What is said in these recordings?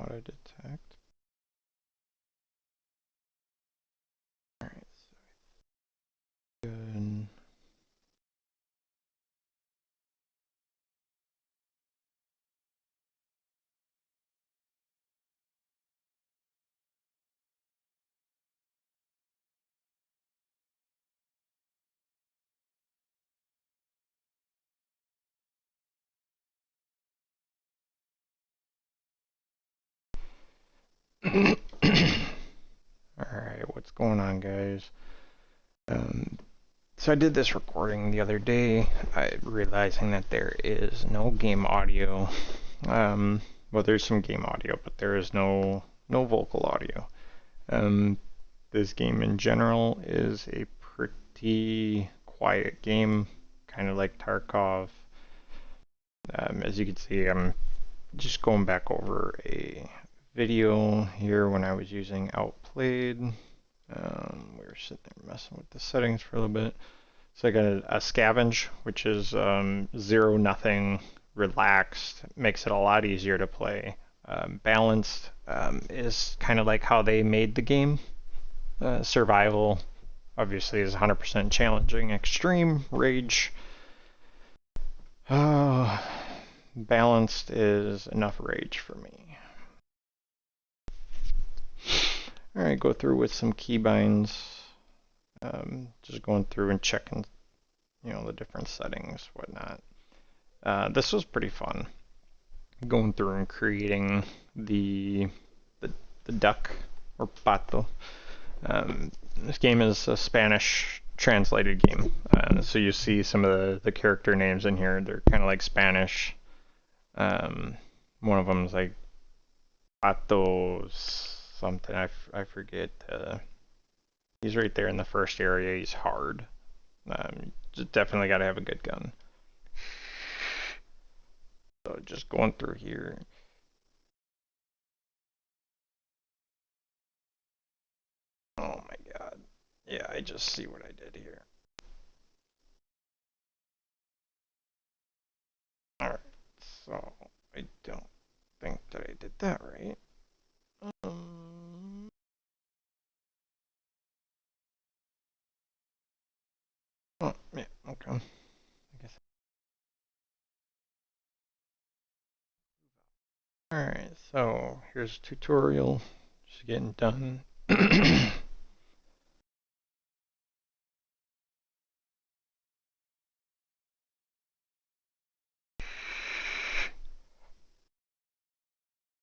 auto detect. Alright, so good. Alright, what's going on, guys? So I did this recording the other day, realizing that there is no game audio. Well, there's some game audio, but there is no vocal audio. This game in general is a pretty quiet game, kind of like Tarkov. As you can see, I'm just going back over a video here when I was using Outplayed. We were sitting there messing with the settings for a little bit. So I got a scavenge, which is 0-0, relaxed, makes it a lot easier to play. Balanced is kind of like how they made the game. Survival, obviously, is 100% challenging. Extreme, rage. Balanced is enough rage for me. Alright, go through with some keybinds. Just going through and checking, the different settings, whatnot. This was pretty fun. Going through and creating the duck, or pato. This game is a Spanish translated game. So you see some of the character names in here. They're kind of like Spanish. One of them is like pato something. I forget. He's right there in the first area. He's hard. Definitely got to have a good gun. So just going through here. Oh my god. Yeah, I just see what I did here. Alright, so I don't think that I did that right. Oh, yeah, okay. I guess. Alright, so here's a tutorial. Just getting done.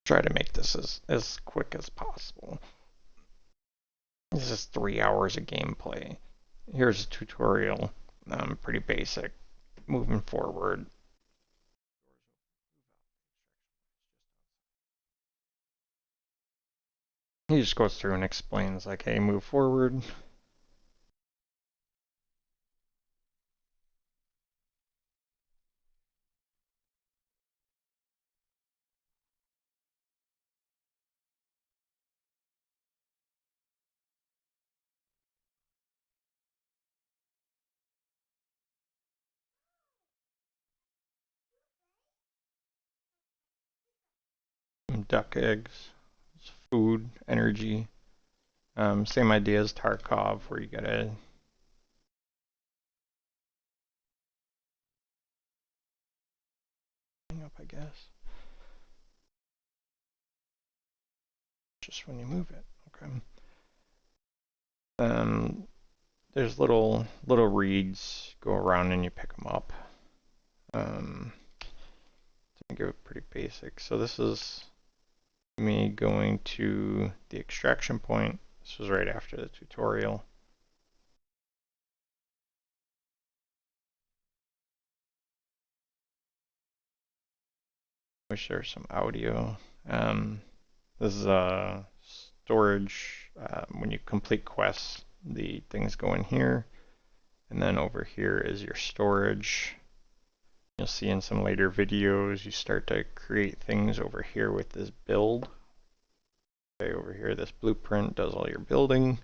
Try to make this as quick as possible. This is 3 hours of gameplay. Here's a tutorial. Pretty basic. Moving forward. He just goes through and explains, like, hey, move forward. Duck eggs, food, energy. Same idea as Tarkov, where you gotta hang up, I guess. Just when you move it, okay. There's little reeds, go around and you pick them up. To make it pretty basic. So this is me going to the extraction point. This was right after the tutorial. Wish there was some audio. This is a storage. When you complete quests, the things go in here. And then over here is your storage. You'll see in some later videos, you start to create things over here with this build. Okay, over here, this blueprint does all your building.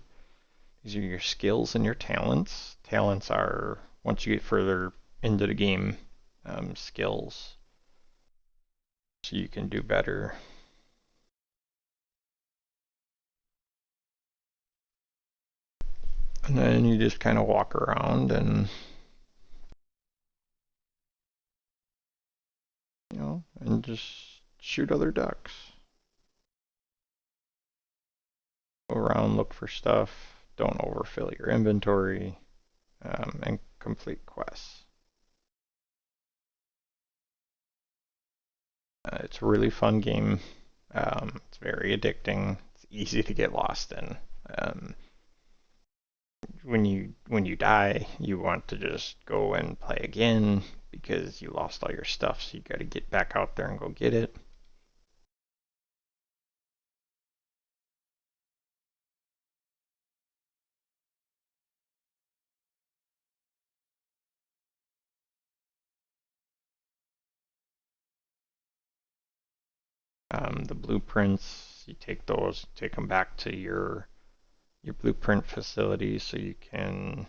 These are your skills and your talents. Talents are, once you get further into the game, skills. So you can do better. And then you just kind of walk around and, and just shoot other ducks. Go around, look for stuff, don't overfill your inventory, and complete quests. It's a really fun game. It's very addicting. It's easy to get lost in. When you die, you want to just go and play again because you lost all your stuff, so you got to get back out there and go get it. The blueprints, you take those, take them back to your blueprint facility so you can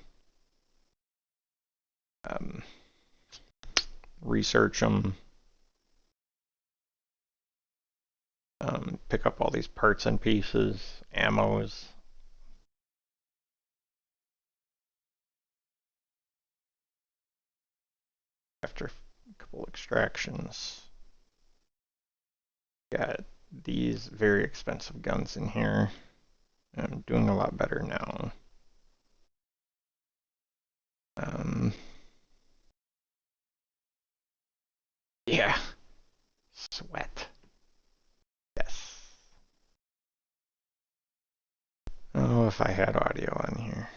research them, pick up all these parts and pieces, ammos. After a couple extractions, got these very expensive guns in here. I'm doing a lot better now. Yeah, sweat. Yes. Oh, if I had audio on here.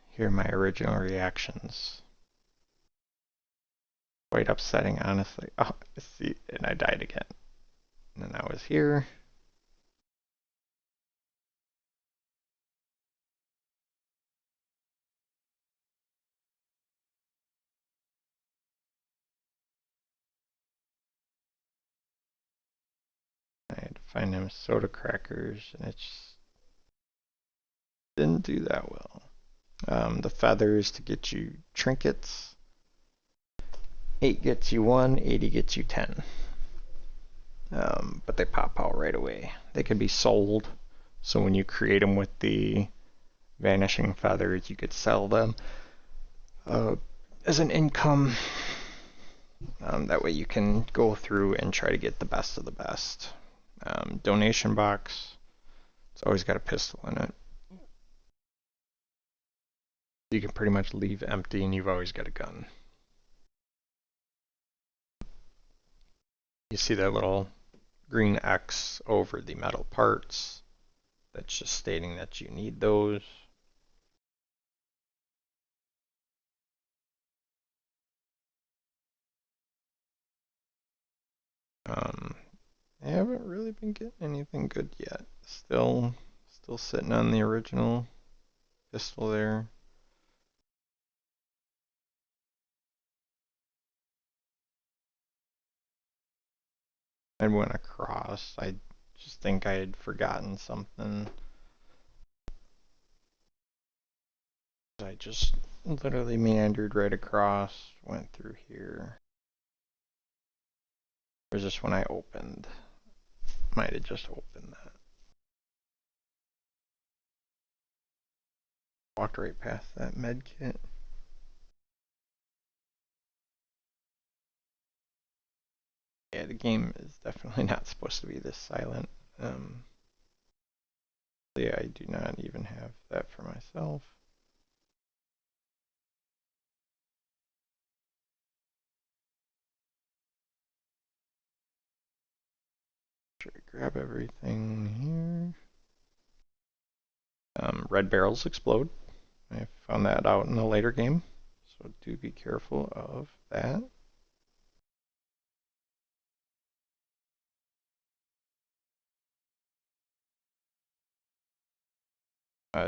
Hear my original reactions. Quite upsetting, honestly. Oh, see, and I died again. And then I was here. I had to find them soda crackers, and it just didn't do that well. The feathers to get you trinkets. 8 gets you 1, 80 gets you 10. But they pop out right away. They can be sold. So when you create them with the vanishing feathers, you could sell them as an income. That way you can go through and try to get the best of the best. Donation box. It's always got a pistol in it. You can pretty much leave empty and you've always got a gun. You see that little green X over the metal parts. That's just stating that you need those. I haven't really been getting anything good yet. Still sitting on the original pistol there. I went across. I just think I had forgotten something. I just literally meandered right across, went through here. Or is this when I opened? Might have just opened that. Walked right past that med kit. Yeah, the game is definitely not supposed to be this silent. Yeah, I do not even have that for myself. Sure, grab everything here. Red barrels explode. I found that out in a later game, so do be careful of that.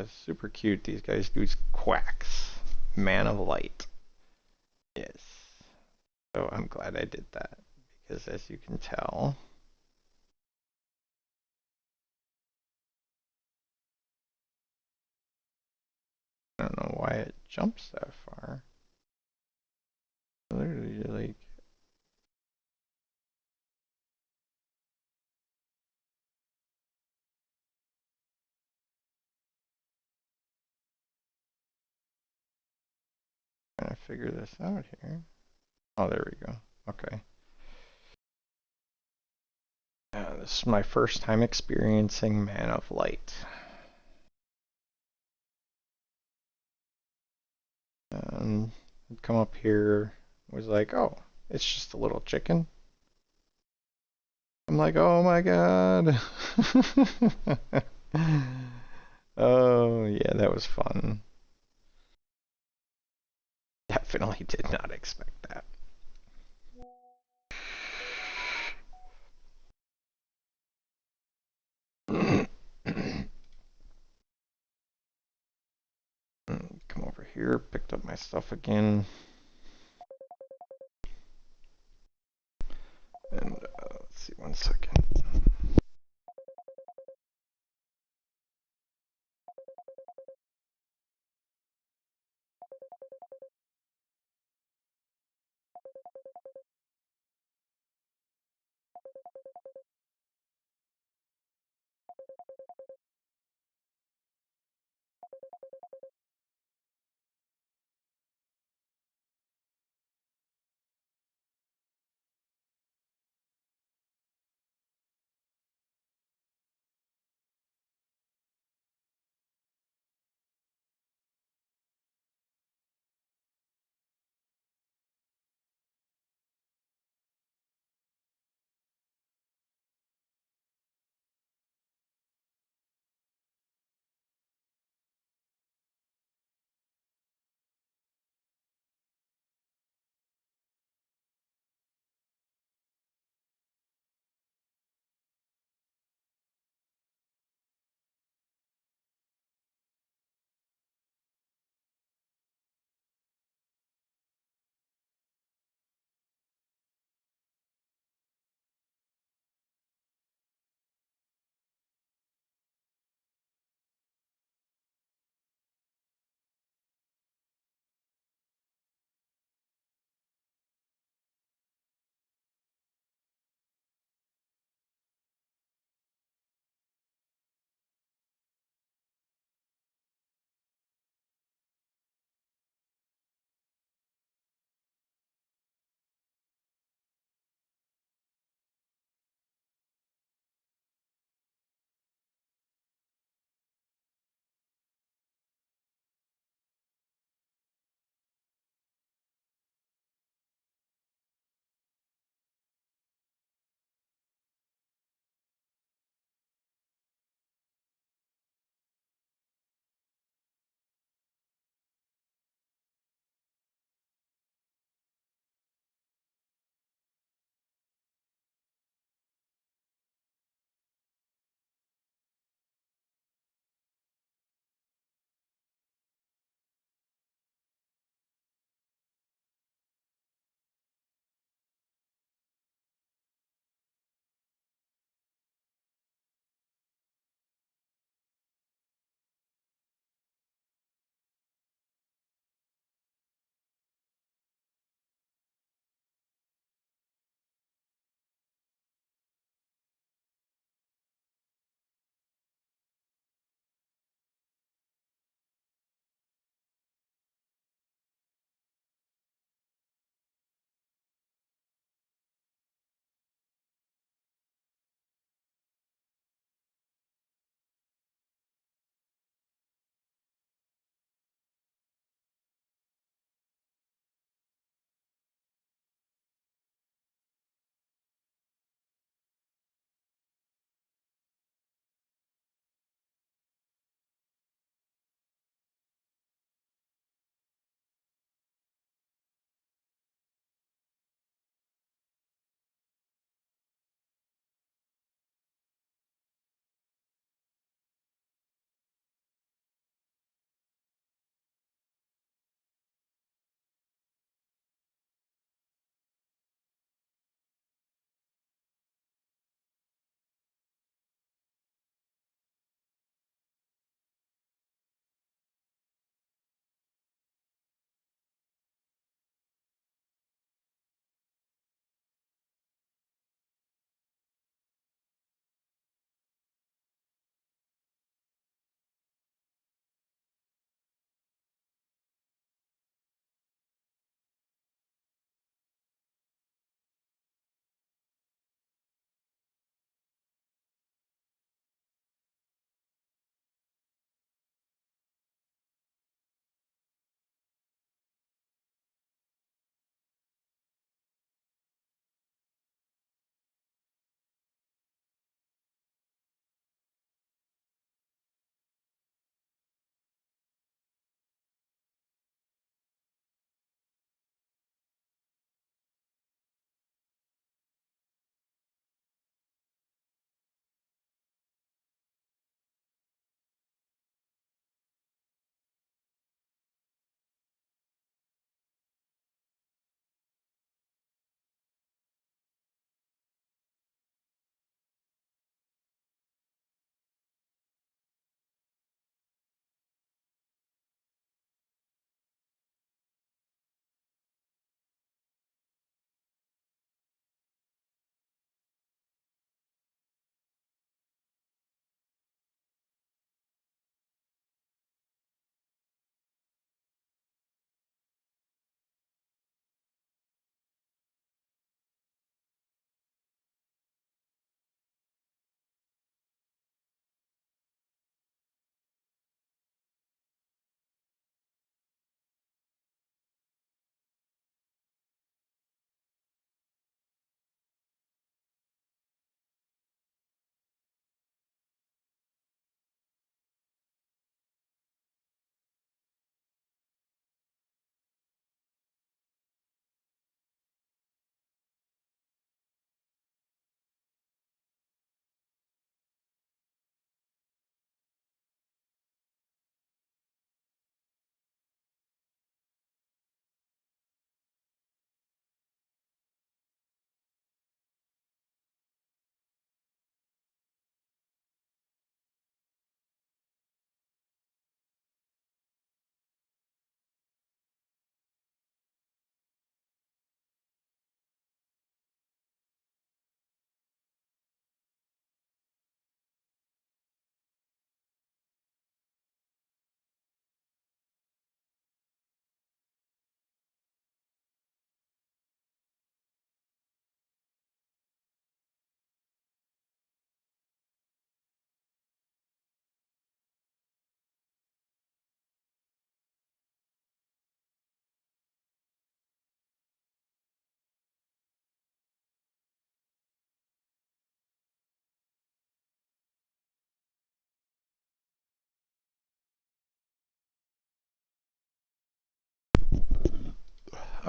Super cute. These guys do quacks. Man of light. Yes. So I'm glad I did that because as you can tell, I don't know why it jumps that far. Literally like figure this out here. Oh, there we go. Okay. This is my first time experiencing Man of Light. I'd come up here, was like, oh, it's just a little chicken. I'm like, oh my god. Oh, yeah, that was fun. Definitely did not expect that. Come over here, picked up my stuff again. And let's see, 1 second.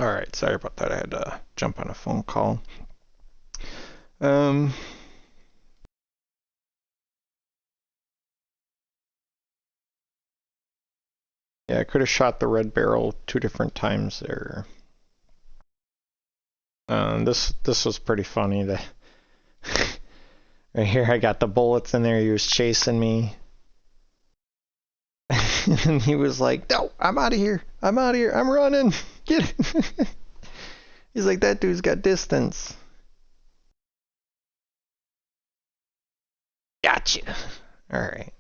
Alright, sorry about that. I had to jump on a phone call. Yeah, I could have shot the red barrel 2 different times there. This was pretty funny. That right here, I got the bullets in there. He was chasing me, and he was like, "No, I'm out of here. I'm out of here. I'm running. Get it." He's like, "That dude's got distance." Gotcha. All right.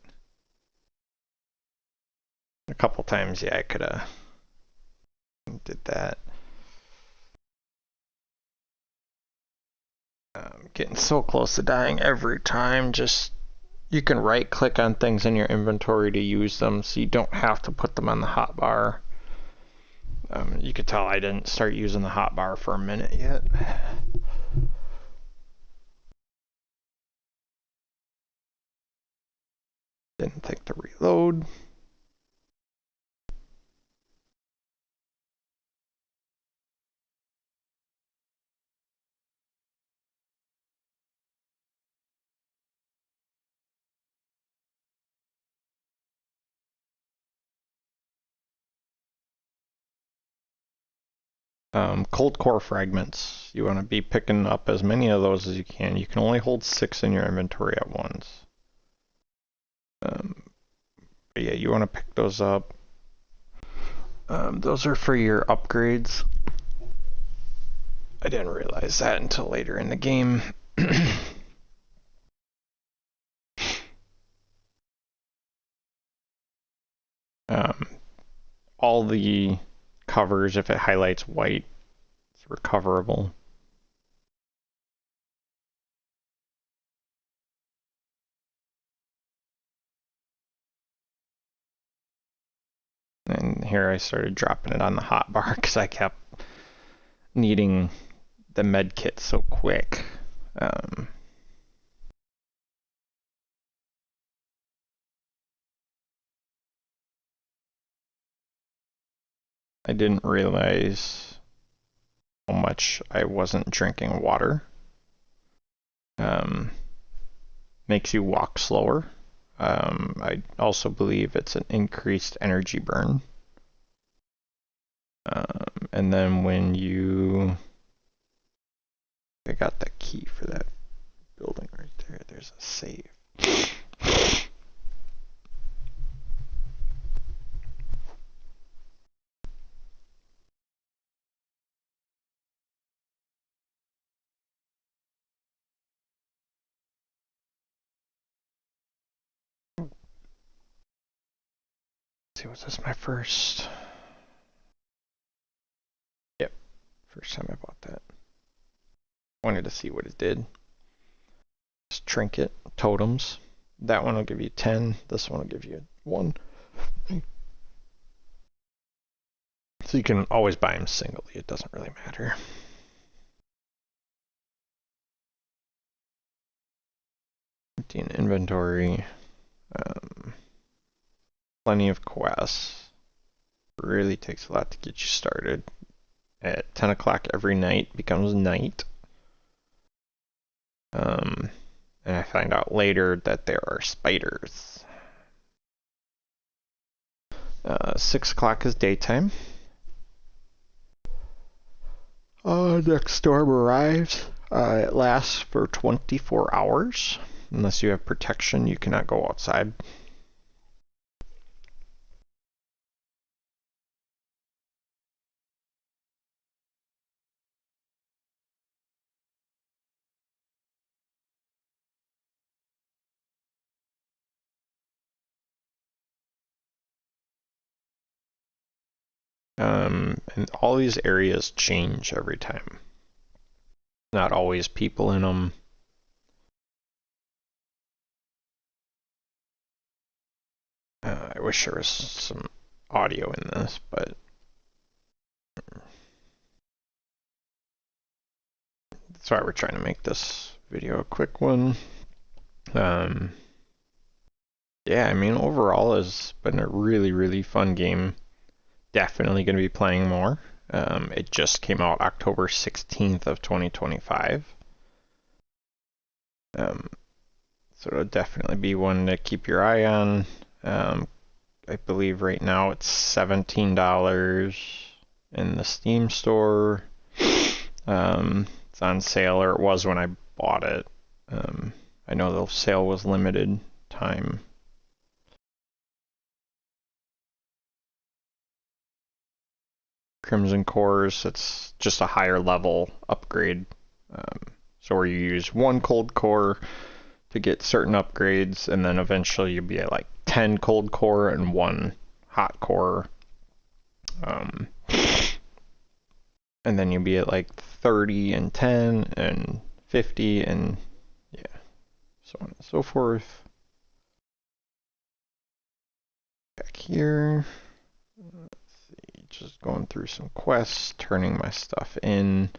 A couple times, yeah, I could have did that. Getting so close to dying every time. Just you can right click on things in your inventory to use them, so you don't have to put them on the hotbar. You could tell I didn't start using the hotbar for a minute yet. Didn't think to reload. Cold core fragments. You want to be picking up as many of those as you can. You can only hold 6 in your inventory at once. But yeah, you want to pick those up. Those are for your upgrades. I didn't realize that until later in the game. All the covers, if it highlights white, it's recoverable. And here I started dropping it on the hotbar because I kept needing the med kit so quick. I didn't realize how much I wasn't drinking water. Makes you walk slower. I also believe it's an increased energy burn. And then when you... I got the key for that building right there. There's a save. Let's see, was this my first? Yep, first time I bought that. Wanted to see what it did. Just trinket, totems. That one will give you 10. This one will give you 1. So you can always buy them singly. It doesn't really matter. Empty inventory. Plenty of quests. Really takes a lot to get you started. At 10 o'clock every night becomes night. And I find out later that there are spiders. 6 o'clock is daytime. Next storm arrives. It lasts for 24 hours. Unless you have protection, you cannot go outside. And all these areas change every time. Not always people in them. I wish there was some audio in this, but that's why we're trying to make this video a quick one. Yeah, I mean, overall, it's been a really, really fun game. Definitely going to be playing more. It just came out October 16th of 2025. So it'll definitely be one to keep your eye on. I believe right now it's $17 in the Steam store. It's on sale, or it was when I bought it. I know the sale was limited time. Crimson Cores, it's just a higher level upgrade. So where you use one cold core to get certain upgrades, and then eventually you'll be at like 10 cold core and 1 hot core. And then you'll be at like 30 and 10 and 50 and yeah, so on and so forth. Back here, let's see, just going through some quests, turning my stuff in.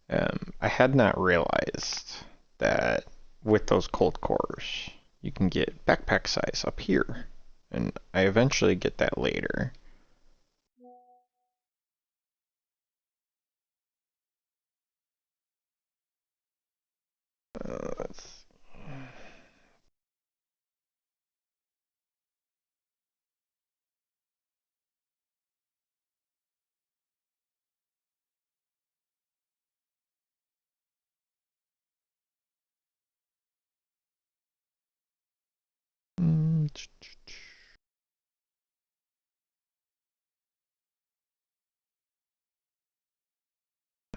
I had not realized that with those cold cores, you can get backpack size up here, and I eventually get that later. Let's see.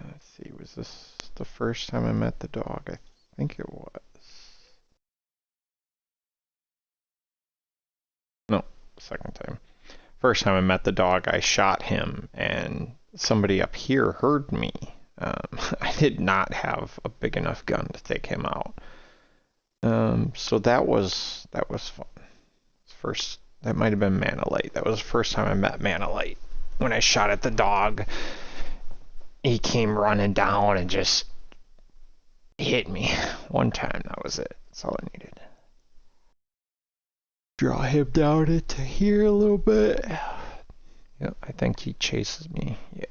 Let's see, was this the first time I met the dog? I think it was. No, second time. First time I met the dog, I shot him, and somebody up here heard me. I did not have a big enough gun to take him out. So that was fun. First, that might have been Manalite. That was the first time I met Manalite. When I shot at the dog, he came running down and just hit me one time. That was it. That's all I needed. Draw him down into here a little bit. Yep, I think he chases me. Yeah.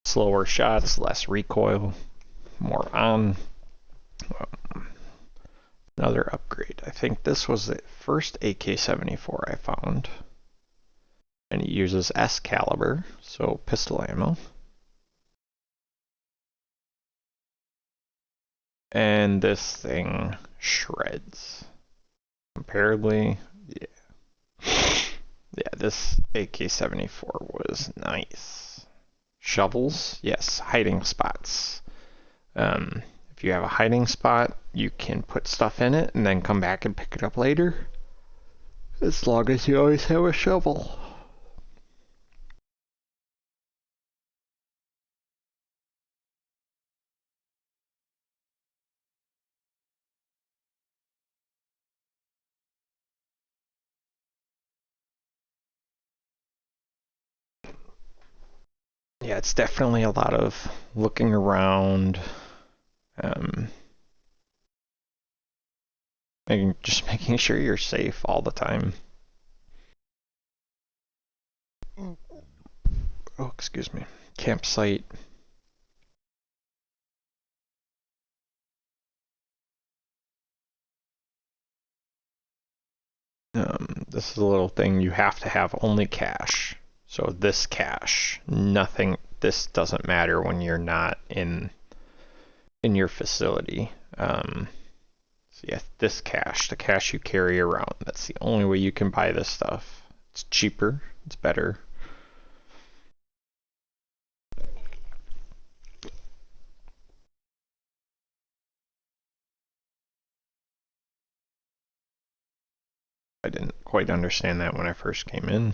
Slower shots, less recoil, more on. Another upgrade. I think this was the first AK-74 I found. And it uses S caliber, so pistol ammo. And this thing shreds. Comparably, yeah. Yeah, this AK-74 was nice. Shovels, yes, hiding spots. If you have a hiding spot, you can put stuff in it and then come back and pick it up later. As long as you always have a shovel. Yeah, it's definitely a lot of looking around, just making sure you're safe all the time. Oh, excuse me. Campsite. This is a little thing you have to have only cash. So this cash, nothing. This doesn't matter when you're not in your facility. So yeah, this cash, the cash you carry around. That's the only way you can buy this stuff. It's cheaper. It's better. I didn't quite understand that when I first came in.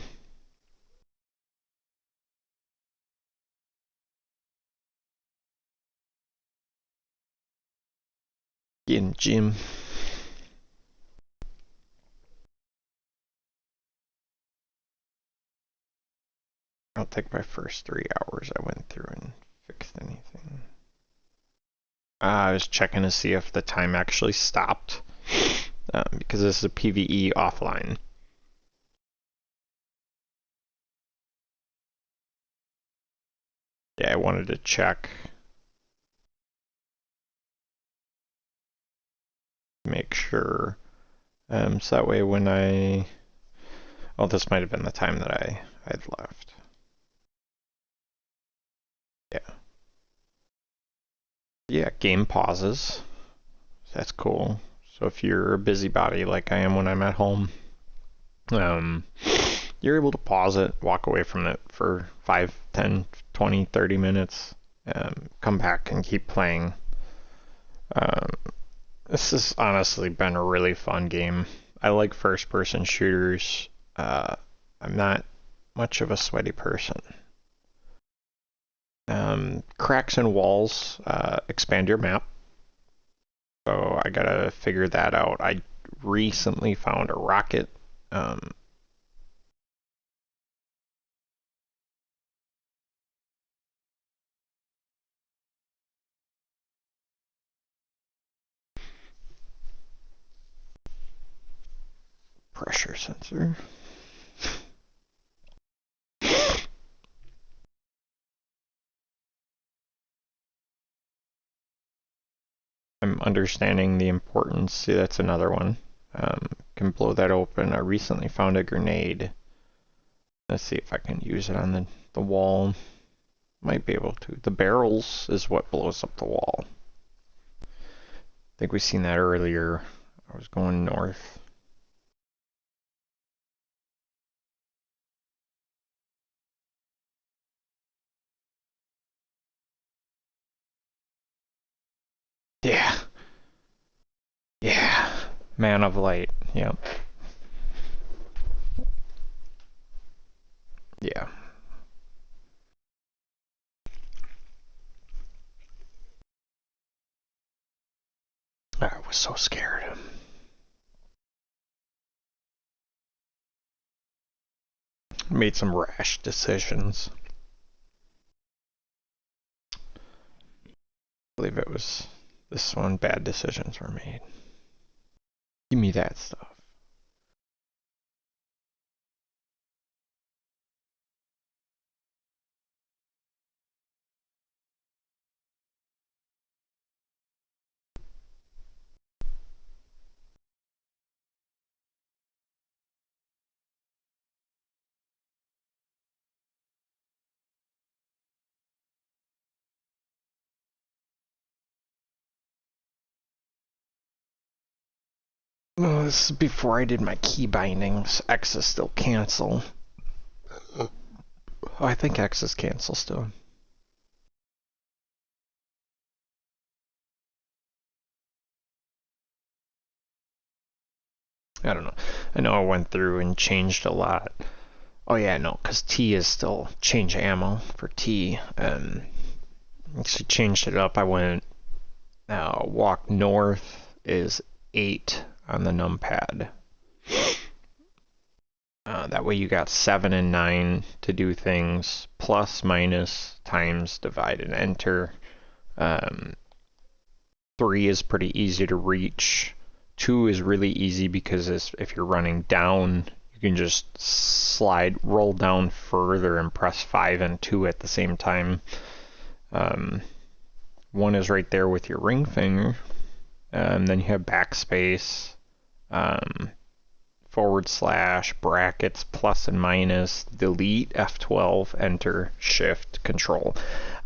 In gym. I don't think my first 3 hours I went through and fixed anything. I was checking to see if the time actually stopped, because this is a PvE offline. Yeah, I wanted to check, make sure. So that way when oh, this might have been the time that I'd left. Yeah. Yeah, game pauses. That's cool. So if you're a busybody like I am when I'm at home, um, you're able to pause it, walk away from it for 5, 10, 20, 30 minutes, come back and keep playing. Um, this has honestly been a really fun game. I like first-person shooters. I'm not much of a sweaty person. Cracks in walls expand your map. So I gotta figure that out. I recently found a rocket. Um, Pressure sensor. I'm understanding the importance. See, that's another one. Can blow that open. I recently found a grenade. Let's see if I can use it on the wall. Might be able to. The barrels is what blows up the wall. I think we seen that earlier. I was going north. Yeah. Yeah. Man of light. Yep. Yeah. I was so scared. Made some rash decisions. I believe it was this one. Bad decisions were made. Give me that stuff. Oh, this is before I did my key bindings. X is still cancel. Oh, I think X is cancel still. I don't know. I know I went through and changed a lot. Oh yeah, no, because T is still change ammo for T. Actually changed it up. I went walk north is 8 on the numpad. That way you got 7 and 9 to do things. Plus, minus, times, divide, and enter. 3 is pretty easy to reach. 2 is really easy because if you're running down, you can just roll down further and press 5 and 2 at the same time. 1 is right there with your ring finger. Then you have backspace, / brackets, plus and minus, delete, F12, enter, shift, control.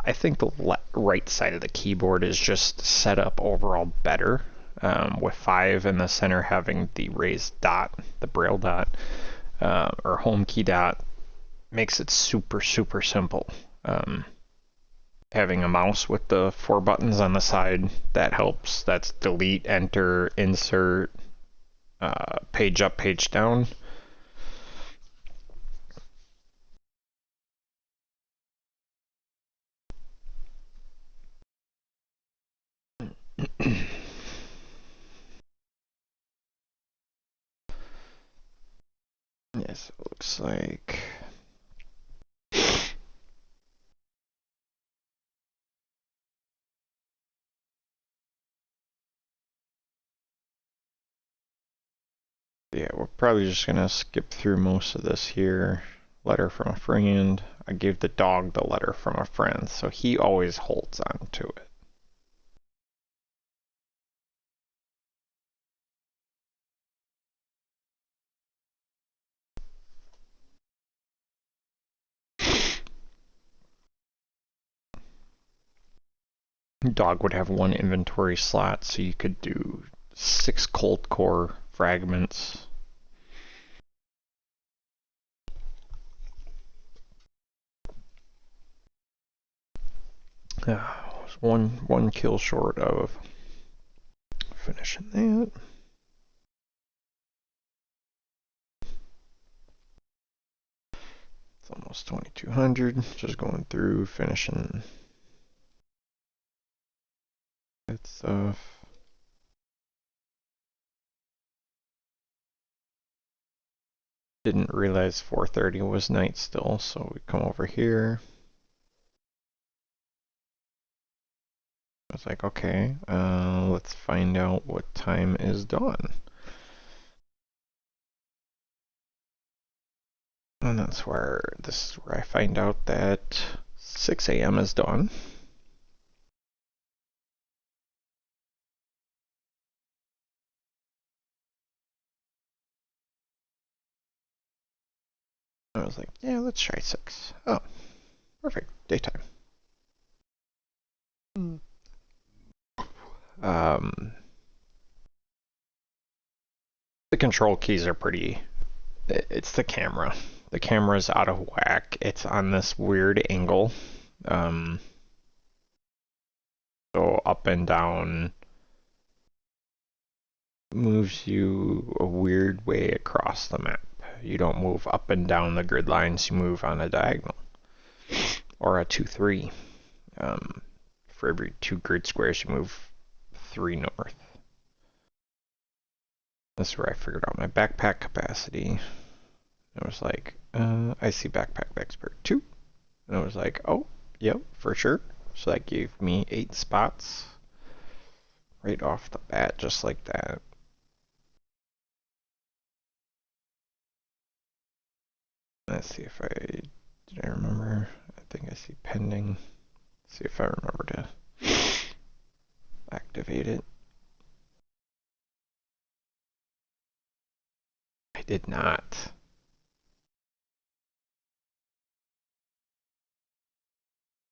I think the right side of the keyboard is just set up overall better, with 5 in the center having the raised dot, the braille dot, or home key dot, makes it super, super simple. Having a mouse with the 4 buttons on the side, that helps. That's delete, enter, insert, page up, page down. Yes, it looks like. Yeah, we're probably just gonna skip through most of this here. letter from a friend. I gave the dog the letter from a friend, so he always holds on to it. Dog would have one inventory slot, so you could do 6 cold core fragments. Was one kill short of finishing that. It's almost 2200. Just going through finishing that stuff. Didn't realize 4:30 was night still, so we come over here. I was like, okay, let's find out what time is dawn. And this is where I find out that 6 a.m. is dawn. I was like, yeah, let's try 6. Oh, perfect, daytime. The control keys are pretty, it's the camera. The camera's out of whack. It's on this weird angle. So up and down moves you a weird way across the map. You don't move up and down the grid lines, you move on a diagonal. Or a 2-3. For every 2 grid squares, you move 3 north. This is where I figured out my backpack capacity. I was like, I see backpack expert 2. And I was like, oh, yep, for sure. So that gave me 8 spots right off the bat, just like that. Let's see if did I remember? I think I see pending. Let's see if I remember to activate it. I did not.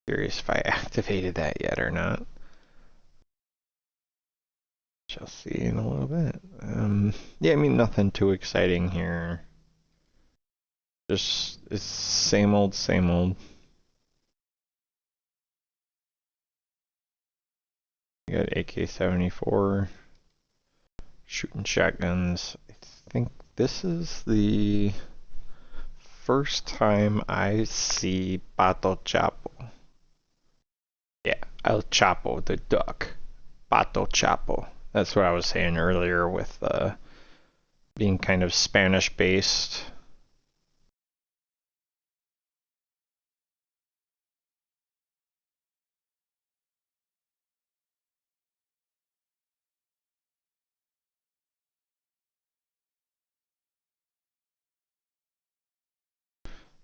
Curious if I activated that yet or not. Shall see in a little bit. Yeah, I mean, nothing too exciting here. Just, it's same old, same old. You got AK-74, shooting shotguns. I think this is the first time I see Pato Chapo. Yeah, El Chapo, the duck. Pato Chapo. That's what I was saying earlier with being kind of Spanish based.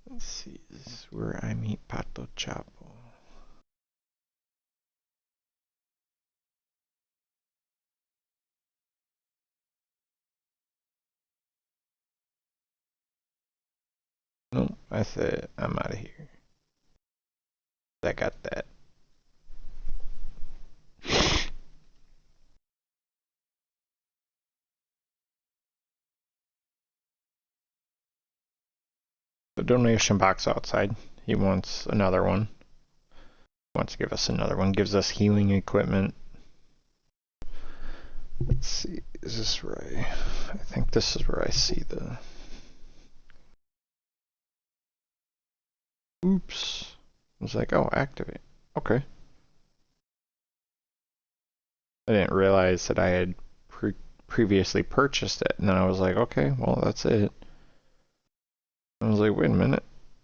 Let's see, this is where I meet Pato Chapo. Nope, I said I'm out of here. I got that. The donation box outside. He wants another one. He wants to give us another one. Gives us healing equipment. Let's see, is this right? I think this is where I see the... Oops. I was like, oh, activate. Okay. I didn't realize that I had previously purchased it, and then I was like, okay, well, that's it. I was like, wait a minute.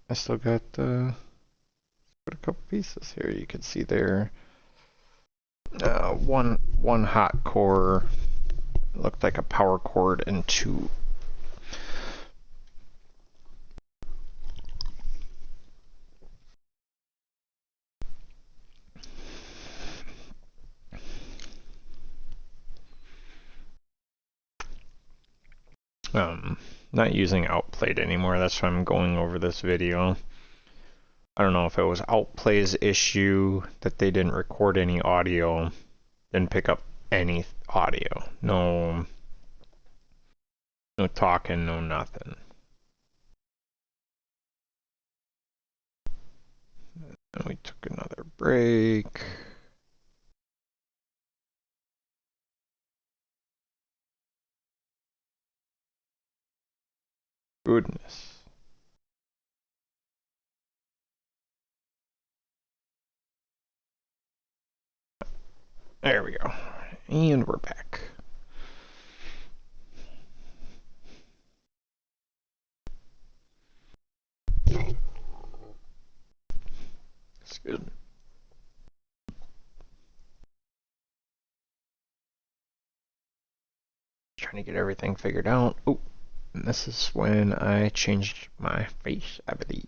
I still got a couple pieces here. You can see there. One hot core. Looked like a power cord and 2 not using Outplayed anymore. That's why I'm going over this video. I don't know if it was Outplay's issue that they didn't record any audio, didn't pick up any audio. No talking, no nothing. And we took another break. Goodness. There we go. And we're back. That's good. Trying to get everything figured out. Oh, and this is when I changed my face, I believe.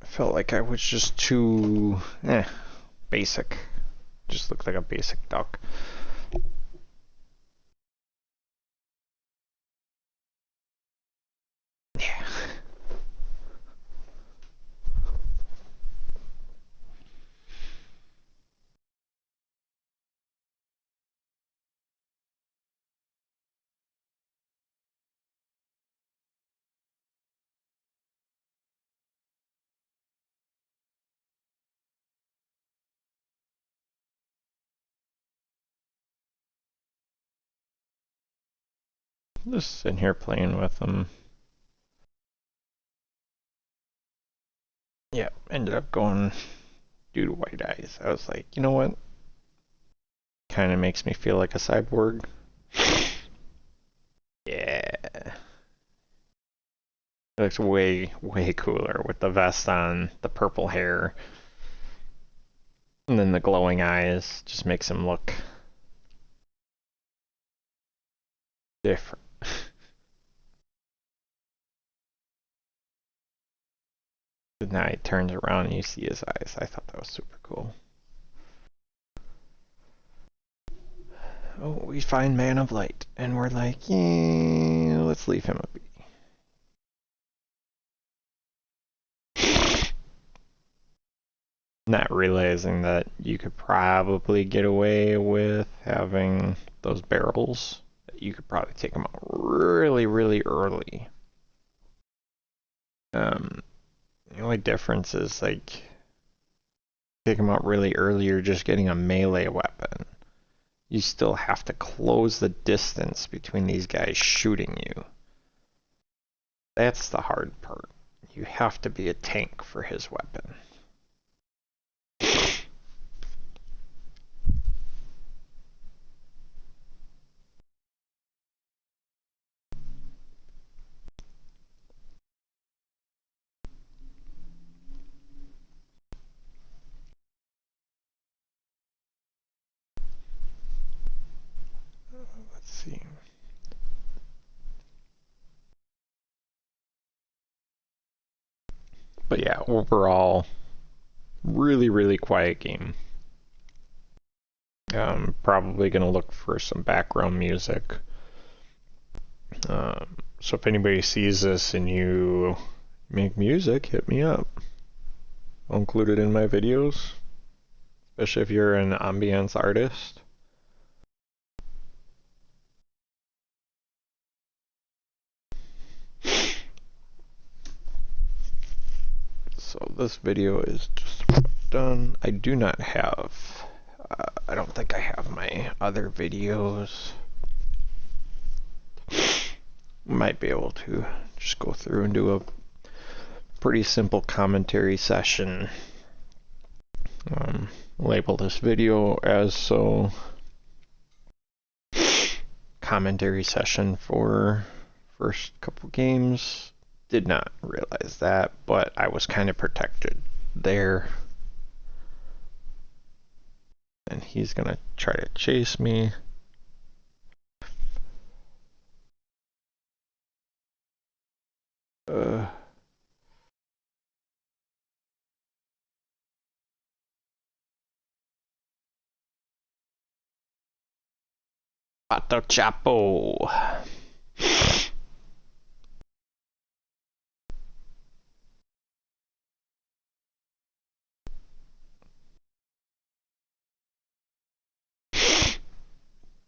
I felt like I was just too basic. Just looked like a basic duck. Yeah. Just sitting here playing with them. Yeah, ended up going due to white eyes. I was like, you know what? Kind of makes me feel like a cyborg. Yeah. It looks way, way cooler with the vest on, the purple hair, and then the glowing eyes. Just makes him look different. And now he turns around and you see his eyes. I thought that was super cool. Oh, we find Man of Light, and we're like, yeah, let's leave him a be. Not realizing that you could probably get away with having those barrels. You could probably take them out really, really early. The only difference is like take them out really early, you're just getting a melee weapon. You still have to close the distance between these guys shooting you. That's the hard part. You have to be a tank for his weapon. Let's see. But yeah, overall, really, really quiet game. Probably gonna look for some background music. So if anybody sees this and you make music, hit me up. I'll include it in my videos, especially if you're an ambience artist. So this video is just done. I do not have, I don't think I have my other videos. Might be able to just go through and do a pretty simple commentary session. Label this video as so. Commentary session for first couple games. Did not realize that, but I was kind of protected there. And he's gonna try to chase me. Pato Chapo.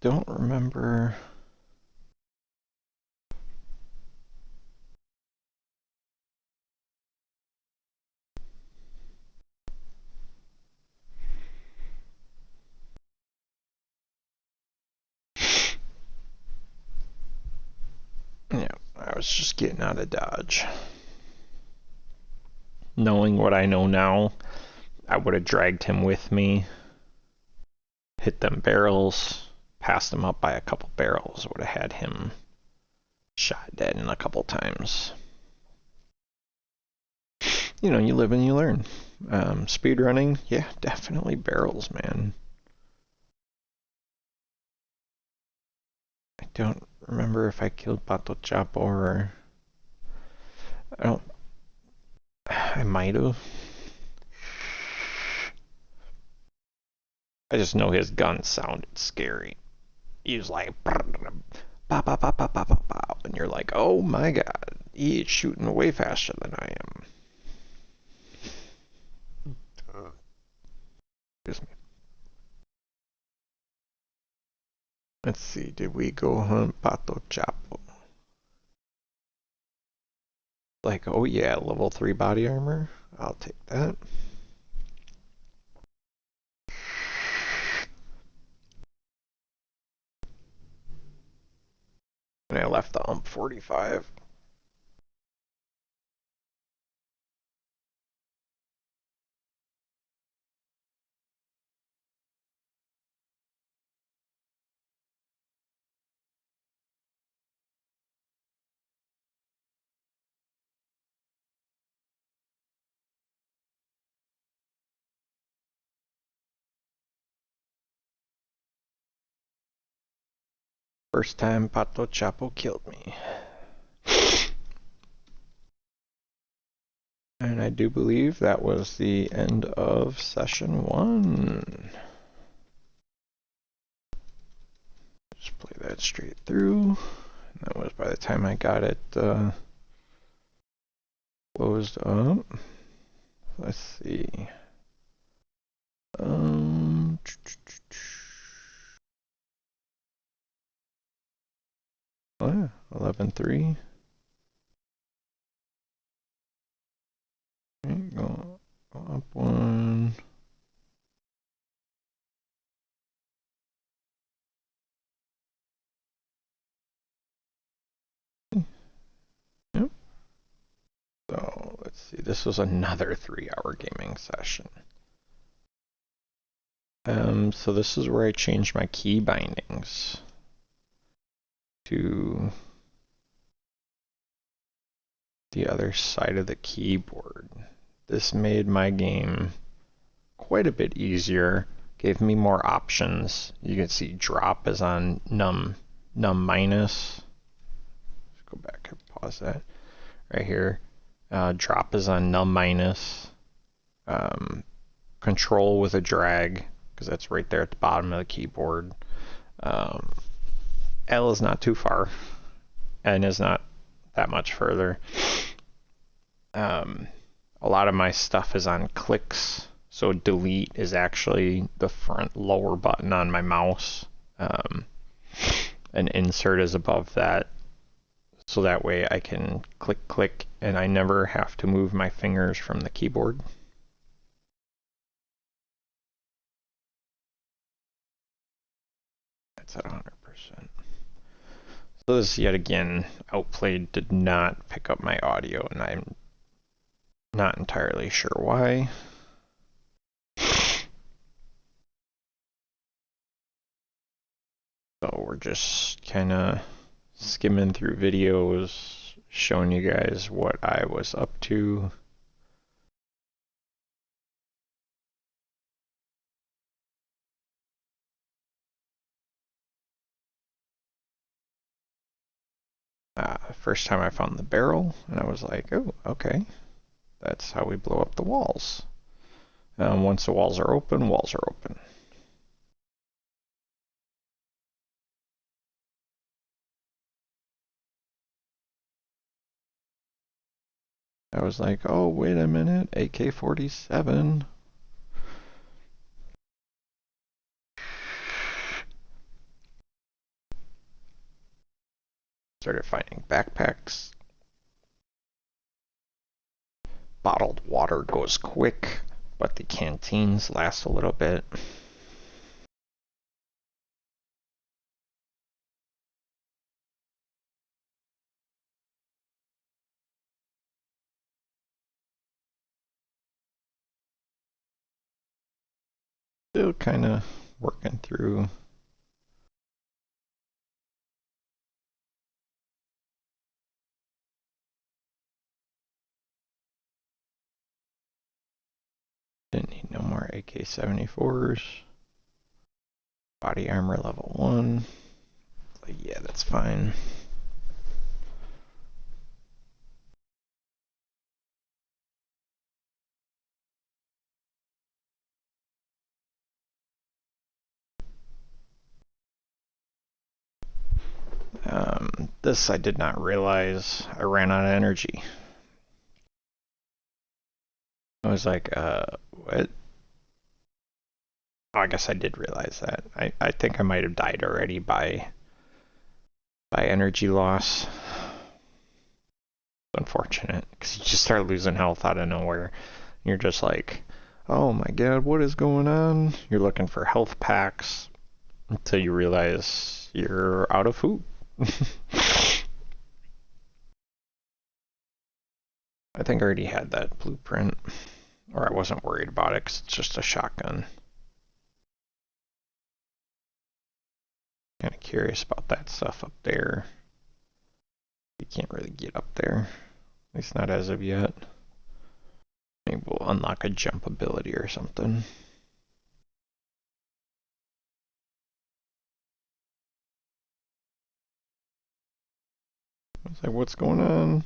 Don't remember. Yeah, I was just getting out of Dodge. Knowing what I know now, I would have dragged him with me, hit them barrels, passed him up by a couple barrels, would have had him shot dead in a couple times. You know, you live and you learn. Speed running, yeah, definitely barrels, man. I don't remember if I killed Pato Chapo or... I might have. I just know his gun sounded scary. He was like... Pow, pow, pow, pow, pow, pow, pow. And you're like, oh my god, he is shooting way faster than I am. Excuse me. Let's see, did we go hunt Pato Chapo? Like, oh yeah, level 3 body armor. I'll take that. And I left the ump 45. First time Pato Chapo killed me. And I do believe that was the end of session 1. Just play that straight through. That was by the time I got it closed up. Let's see. Oh yeah, 11-3. Go up 1. Yep. So let's see. This was another 3-hour gaming session. So this is where I changed my key bindings to the other side of the keyboard. This made my game quite a bit easier, gave me more options. You can see drop is on num minus. Let's go back and pause that right here. Drop is on num minus. Control with a drag, because that's right there at the bottom of the keyboard. L is not too far. N is not that much further. A lot of my stuff is on clicks, so delete is actually the front lower button on my mouse. And insert is above that, so that way I can click, and I never have to move my fingers from the keyboard. That's at 100%. So this yet again, Outplayed did not pick up my audio, and I'm not entirely sure why. So we're just kind of skimming through videos, showing you guys what I was up to. First time I found the barrel, and I was like, oh, okay, that's how we blow up the walls. Once the walls are open, walls are open. I was like, oh, wait a minute, AK-47. Started finding backpacks. Bottled water goes quick, but the canteens last a little bit. Still kind of working through. Didn't need no more AK-74s. Body armor level 1. Like, yeah, that's fine. This I did not realize I ran out of energy. I was like, what? Oh, I guess I did realize that. I think I might have died already by energy loss. Unfortunate, because you just start losing health out of nowhere. You're just like, oh my god, what is going on? You're looking for health packs until you realize you're out of food. I think I already had that blueprint, or I wasn't worried about it because it's just a shotgun. Kind of curious about that stuff up there. You can't really get up there, at least not as of yet. Maybe we'll unlock a jump ability or something. I was like, what's going on?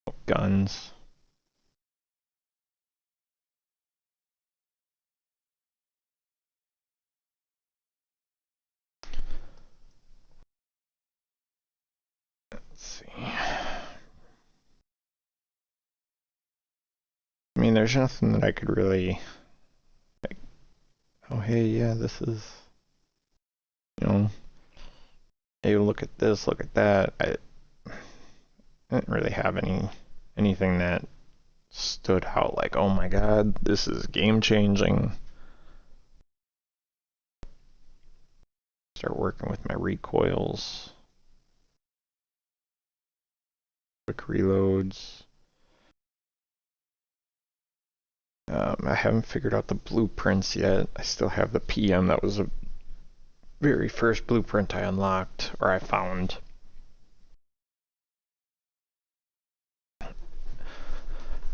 Oh, guns. Let's see. I mean, there's nothing that I could really, like, oh, hey, yeah, this is, you know, hey, look at this, look at that. I didn't really have anything that stood out like, oh my god, this is game changing. Start working with my recoils. Quick reloads. I haven't figured out the blueprints yet. I still have the PM. That was the very first blueprint I unlocked, or I found.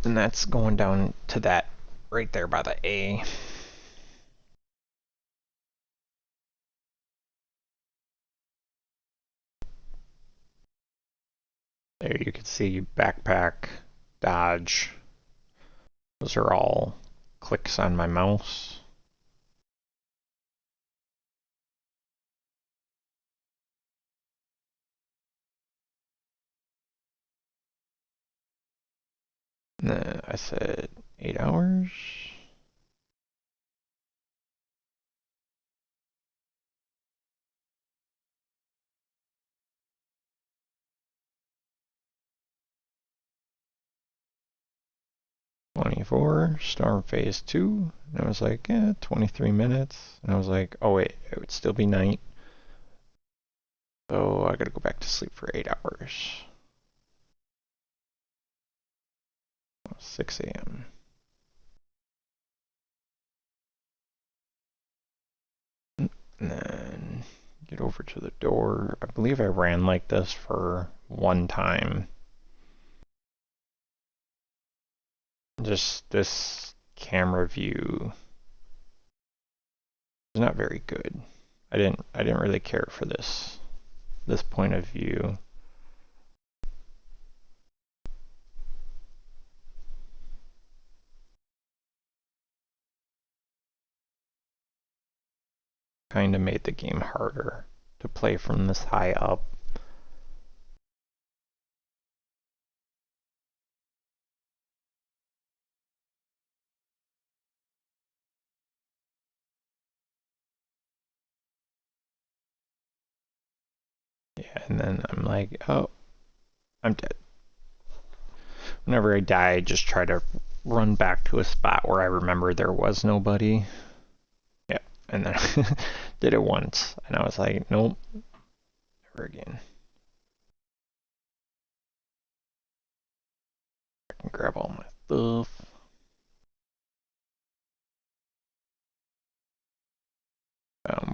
And that's going down to that right there by the A. There you can see backpack, dodge. Those are all clicks on my mouse. I said 8 hours. "24, Storm Phase 2. And I was like, yeah, 23 minutes. And I was like, oh wait, it would still be night. So I gotta go back to sleep for 8 hours. 6 a.m. And then get over to the door. I believe I ran like this for one time. Just this camera view is not very good. I didn't really care for this point of view. kind of made the game harder to play from this high up. Yeah, and then I'm like, oh, I'm dead. Whenever I die, I just try to run back to a spot where I remember there was nobody. Yeah, and then did it once, and I was like, nope, never again. I can grab all my stuff.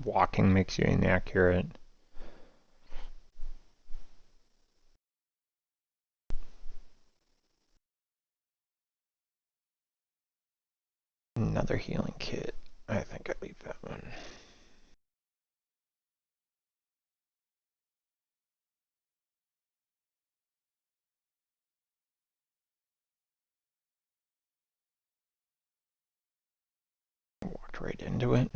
Walking makes you inaccurate. Another healing kit. I think I leave that one. Walked right into it.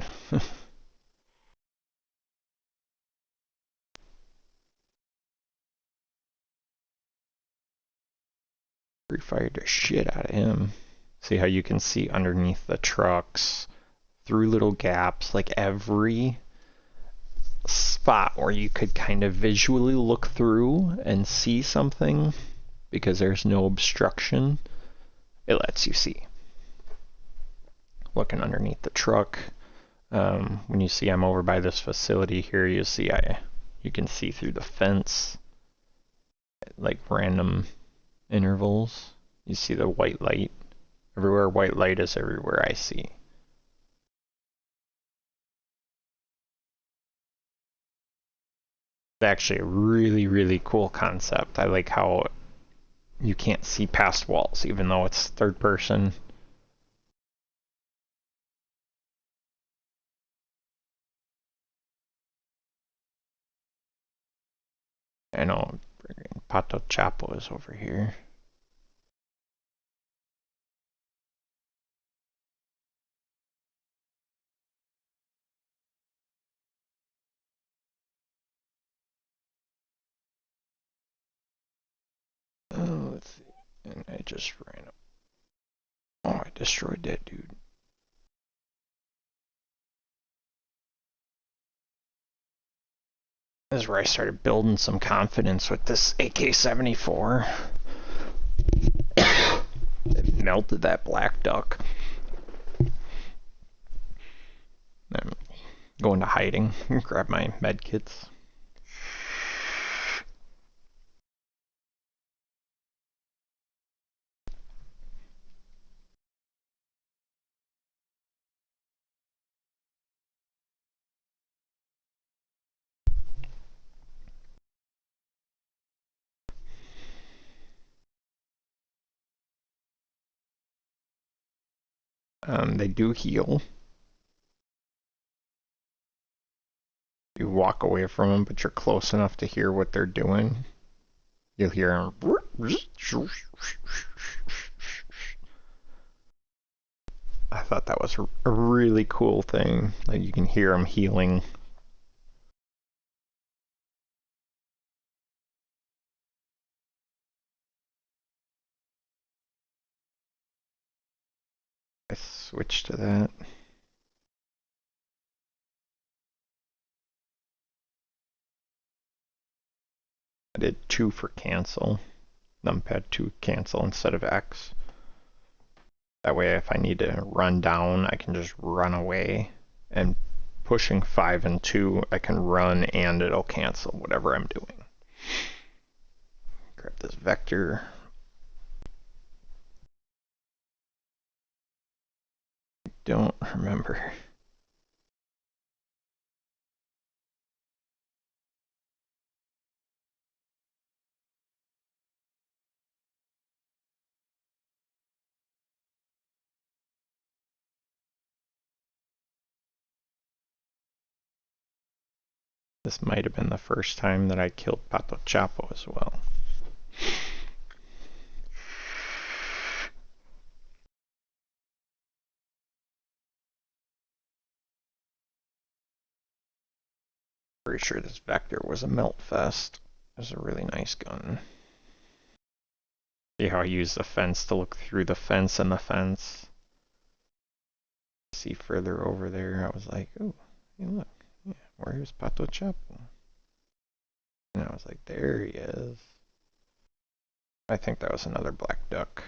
Pre-fired the shit out of him. See how you can see underneath the trucks, through little gaps, like every spot where you could kind of visually look through and see something because there's no obstruction. It lets you see. Looking underneath the truck, when you see I'm over by this facility here, you see you can see through the fence, like random intervals. You see the white light. Everywhere white light is, everywhere I see. It's actually a really, really cool concept. I like how you can't see past walls, even though it's third person. I know Pato Chapo is over here. Oh, let's see. And I just ran up. Oh, I destroyed that dude. This is where I started building some confidence with this AK-74. It melted that black duck. I'm going to hiding, grab my med kits. They do heal. You walk away from them, but you're close enough to hear what they're doing. You'll hear them. I thought that was a really cool thing. Like you can hear them healing. I switched to that. I did 2 for cancel. Numpad 2 cancel instead of X. That way if I need to run down, I can just run away. And pushing 5 and 2, I can run and it'll cancel whatever I'm doing. Grab this vector. I don't remember. This might have been the first time that I killed Pato Chapo as well. Pretty sure this Vector was a melt fest. It was a really nice gun. See how I use the fence to look through the fence and the fence? See further over there, I was like, oh, hey look, yeah, where's Pato Chapo? And I was like, there he is. I think that was another black duck.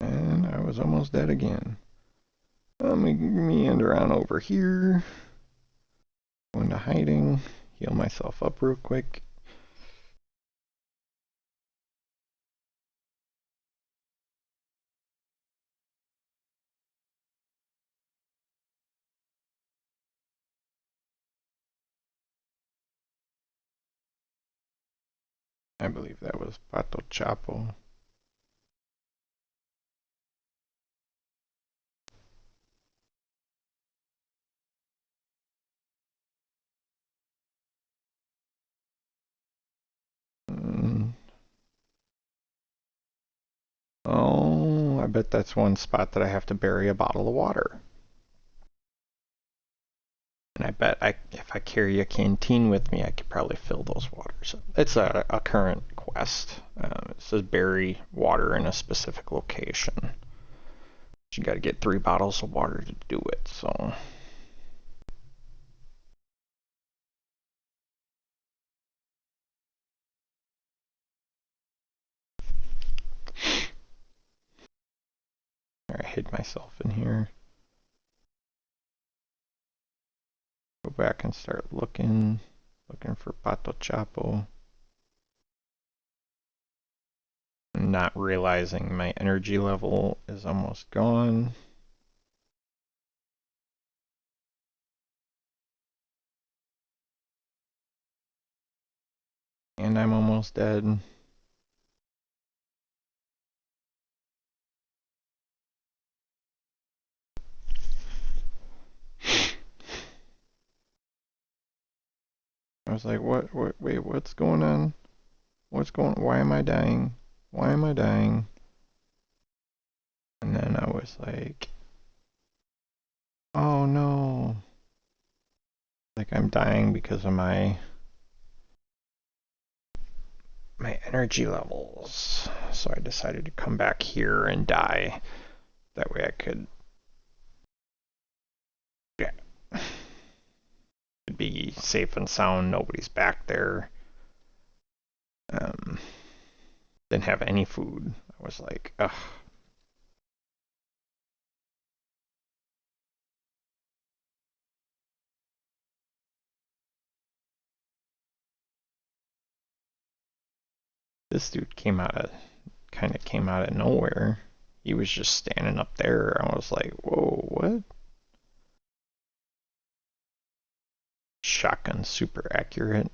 And I was almost dead again. Let me meander on over here. Go into hiding. Heal myself up real quick. I believe that was Pato Chapo. Oh, I bet that's one spot that I have to bury a bottle of water. And I bet if I carry a canteen with me, I could probably fill those waters. It's a current quest. It says bury water in a specific location. You got to get 3 bottles of water to do it, so... I hid myself in here. Go back and start looking for Pato Chapo. Not realizing my energy level is almost gone. And I'm almost dead. I was like, wait, what's going on? Why am I dying? Why am I dying? And then I was like, oh no. Like I'm dying because of my energy levels. So I decided to come back here and die. That way I could be safe and sound. Nobody's back there. Didn't have any food. I was like, ugh. This dude kind of came out of nowhere. He was just standing up there. I was like, whoa, what? Shotgun super accurate.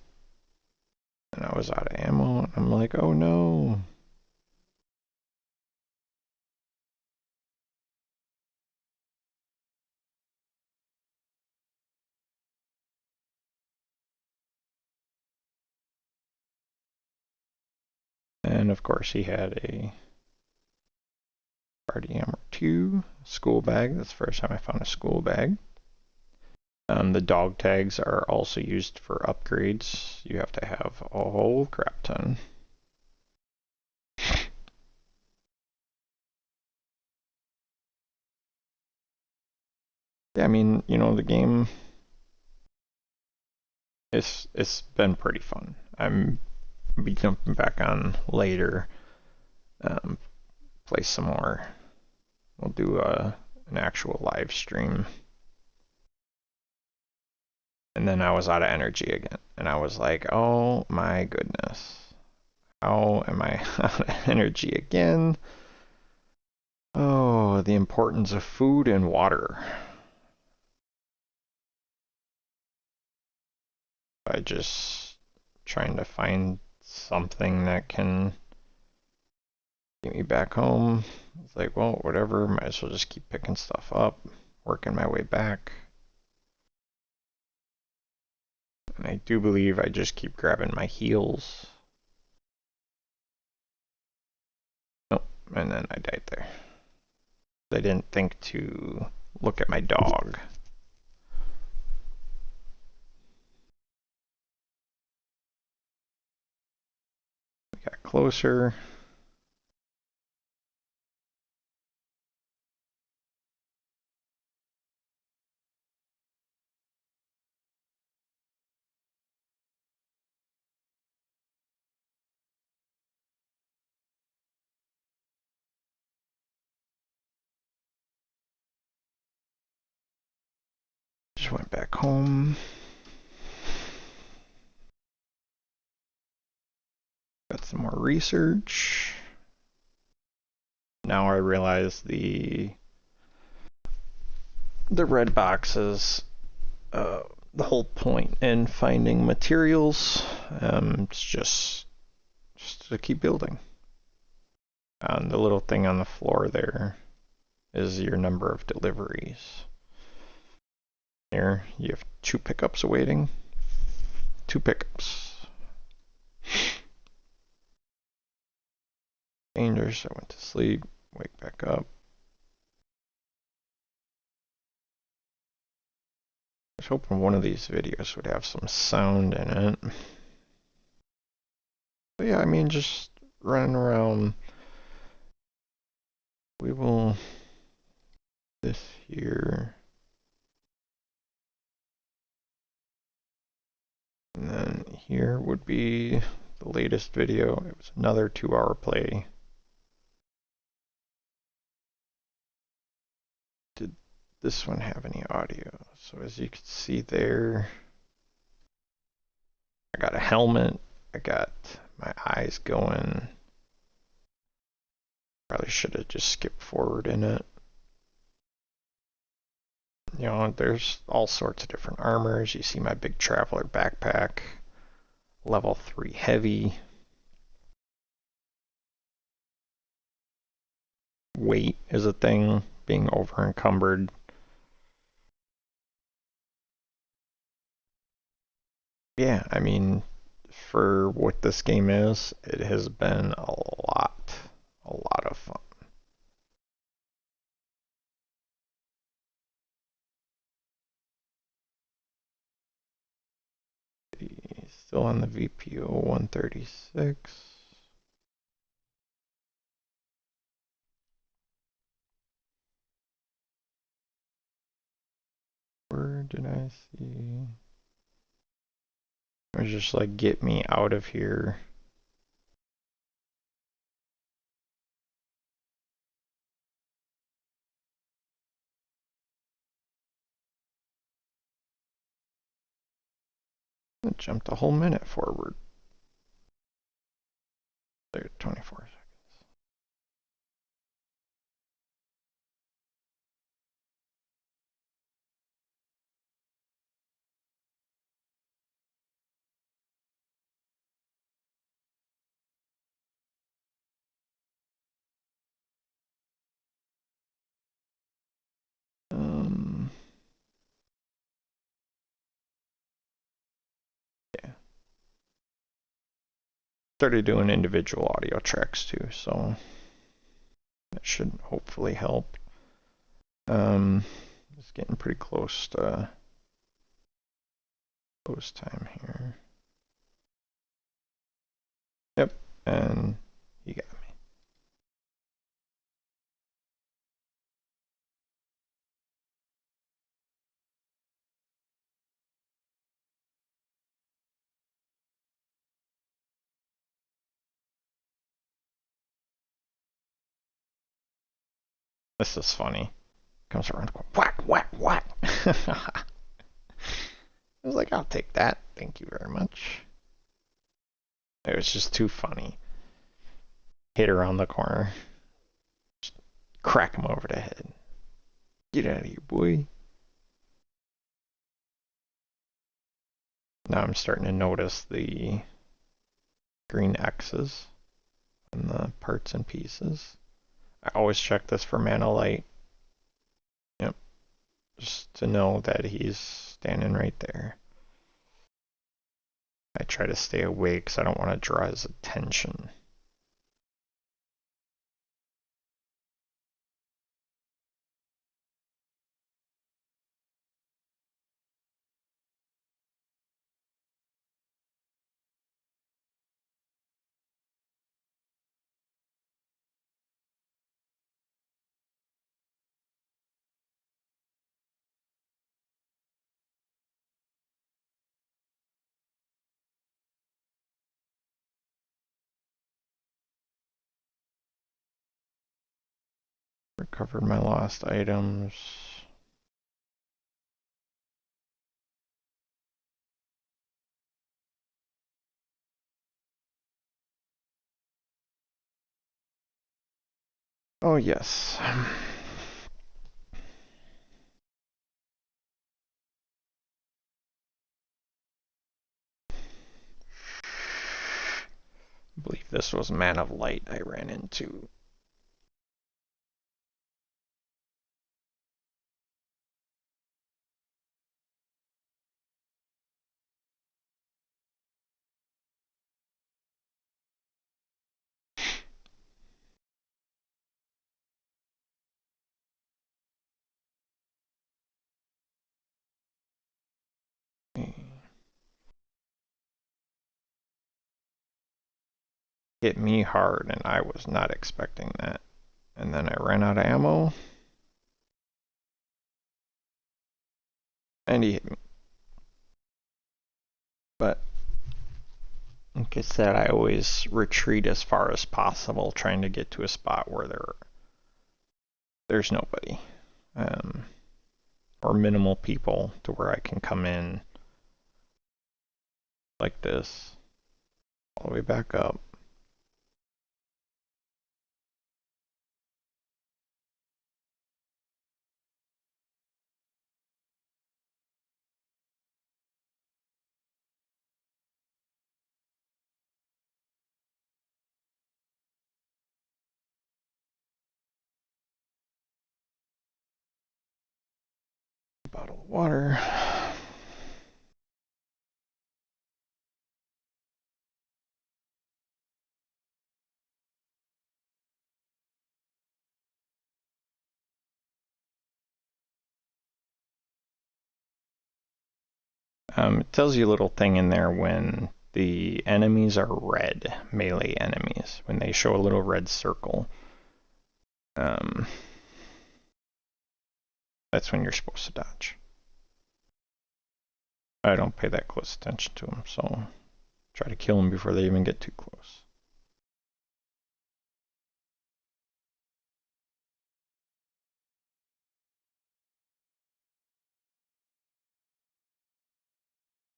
And I was out of ammo. I'm like, oh no. And of course he had a party hammer 2 school bag. That's the first time I found a school bag. The dog tags are also used for upgrades. You have to have a whole crap ton. Yeah, I mean, you know, the game it's been pretty fun. I'm be jumping back on later. Play some more. We'll do an actual live stream. And then I was out of energy again. And I was like, oh my goodness. How am I out of energy again? Oh, the importance of food and water. By just trying to find something that can get me back home. It's like, well, whatever, might as well just keep picking stuff up, working my way back. And I do believe I just keep grabbing my heels. Nope, and then I died there. I didn't think to look at my dog. We got closer. Just went back home. Got some more research. Now I realize the red boxes, the whole point in finding materials, it's just to keep building. The little thing on the floor there is your number of deliveries. Here you have 2 pickups awaiting. 2 pickups. Dangerous. I went to sleep. Wake back up. I was hoping one of these videos would have some sound in it. But yeah, I mean, just running around. We will this here. And then here would be the latest video. It was another 2-hour play. Did this one have any audio? So as you can see there, I got a helmet. I got my eyes going. Probably should have just skipped forward in it. You know, there's all sorts of different armors. You see my big traveler backpack, level 3 heavy. Weight is a thing, being over encumbered. Yeah, I mean, for what this game is, it has been a lot of fun. Still on the VPO 136. Where did I see? It was just like, get me out of here. It jumped a whole minute forward. There, 24 seconds. Yeah. Started doing individual audio tracks too, so that should hopefully help. It's getting pretty close to close time here. Yep, and you got me. This is funny. Comes around, whack, whack, whack. I was like, I'll take that. Thank you very much. It was just too funny. Hit around the corner. Just crack him over the head. Get out of here, boy. Now I'm starting to notice the green X's and the parts and pieces. I always check this for mana light. Yep, just to know that he's standing right there. I try to stay away because I don't want to draw his attention. Recovered my lost items. Oh yes. I believe this was Man of Light I ran into. Hit me hard, and I was not expecting that. And then I ran out of ammo. And he hit me. But like I said, I always retreat as far as possible, trying to get to a spot where there's nobody. Or minimal people to where I can come in like this, all the way back up. Bottle of water. It tells you a little thing in there when the enemies are red, melee enemies, when they show a little red circle. That's when you're supposed to dodge. I don't pay that close attention to them, so try to kill them before they even get too close.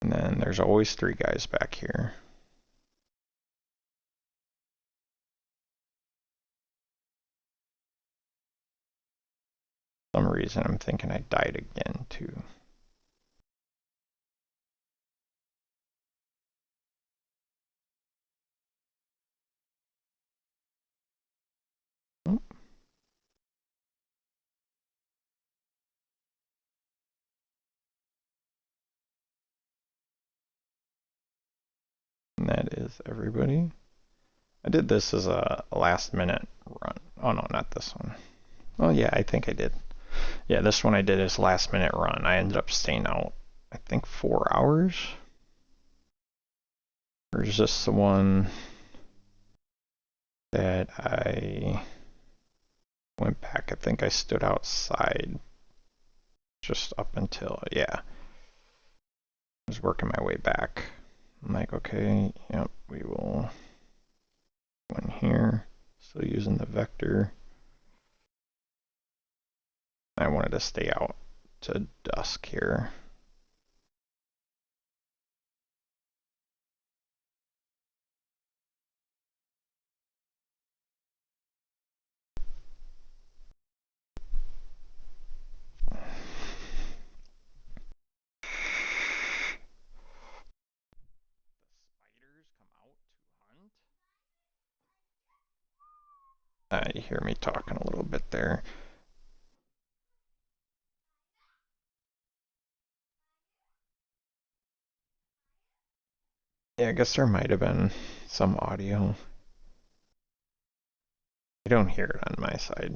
And then there's always 3 guys back here. For some reason I'm thinking I died again too. Oh. And that is everybody. I did this as a last minute run. Oh no, not this one. Oh yeah, I think I did. Yeah, this one I did as last minute run. I ended up staying out, I think 4 hours. Or is this the one that I went back? I think I stood outside just up until, yeah. I was working my way back. I'm like, okay, yep, we will go in here. Still using the vector. I wanted to stay out to dusk here. Spiders come out to hunt. You hear me talking a little bit there. Yeah, I guess there might have been some audio. I don't hear it on my side.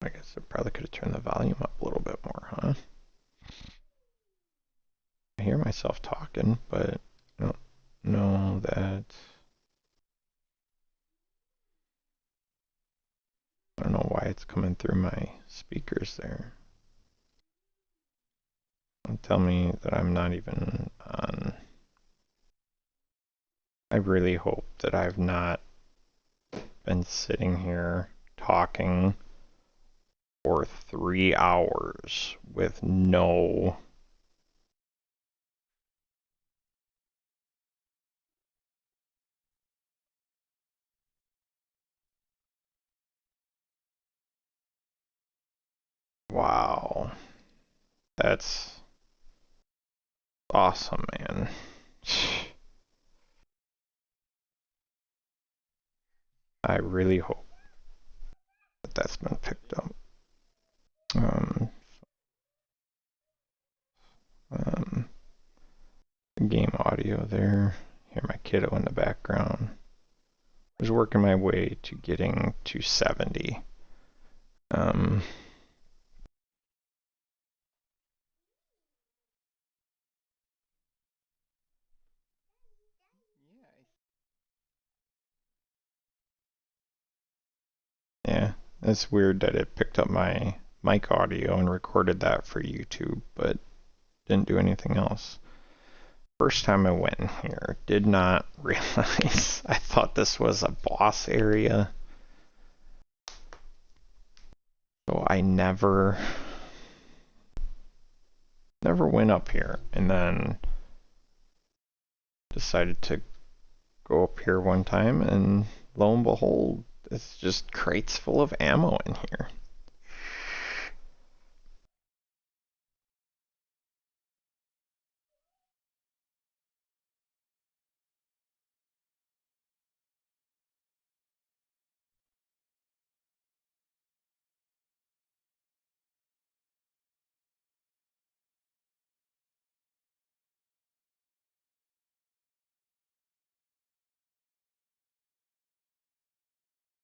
I guess I probably could have turned the volume up a little bit more, huh? I hear myself talking, but I don't know that. I don't know why it's coming through my speakers there. Don't tell me that I'm not even on. I really hope that I've not been sitting here talking for 3 hours with no. Wow. That's awesome, man. I really hope that that's been picked up. Um, um, game audio there. Hear my kiddo in the background. I was working my way to getting to 70. Yeah, it's weird that it picked up my mic audio and recorded that for YouTube, but didn't do anything else. First time I went in here, did not realize. I thought this was a boss area. So I never went up here, and then decided to go up here one time, and lo and behold, it's just crates full of ammo in here.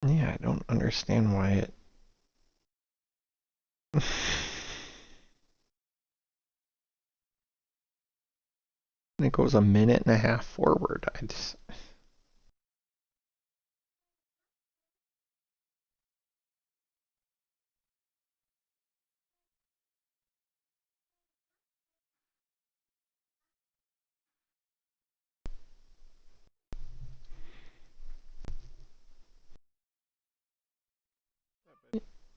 Yeah, I don't understand why it. It goes a minute and a half forward. I just.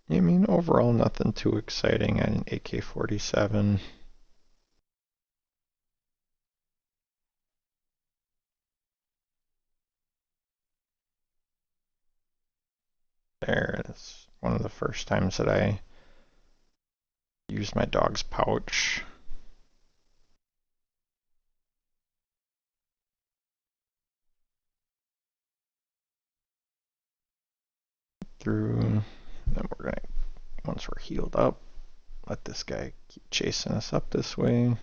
I mean, overall, nothing too exciting. I had an AK-47. There, it's one of the first times that I used my dog's pouch. Through, then we're gonna, once we're healed up, let this guy keep chasing us up this way.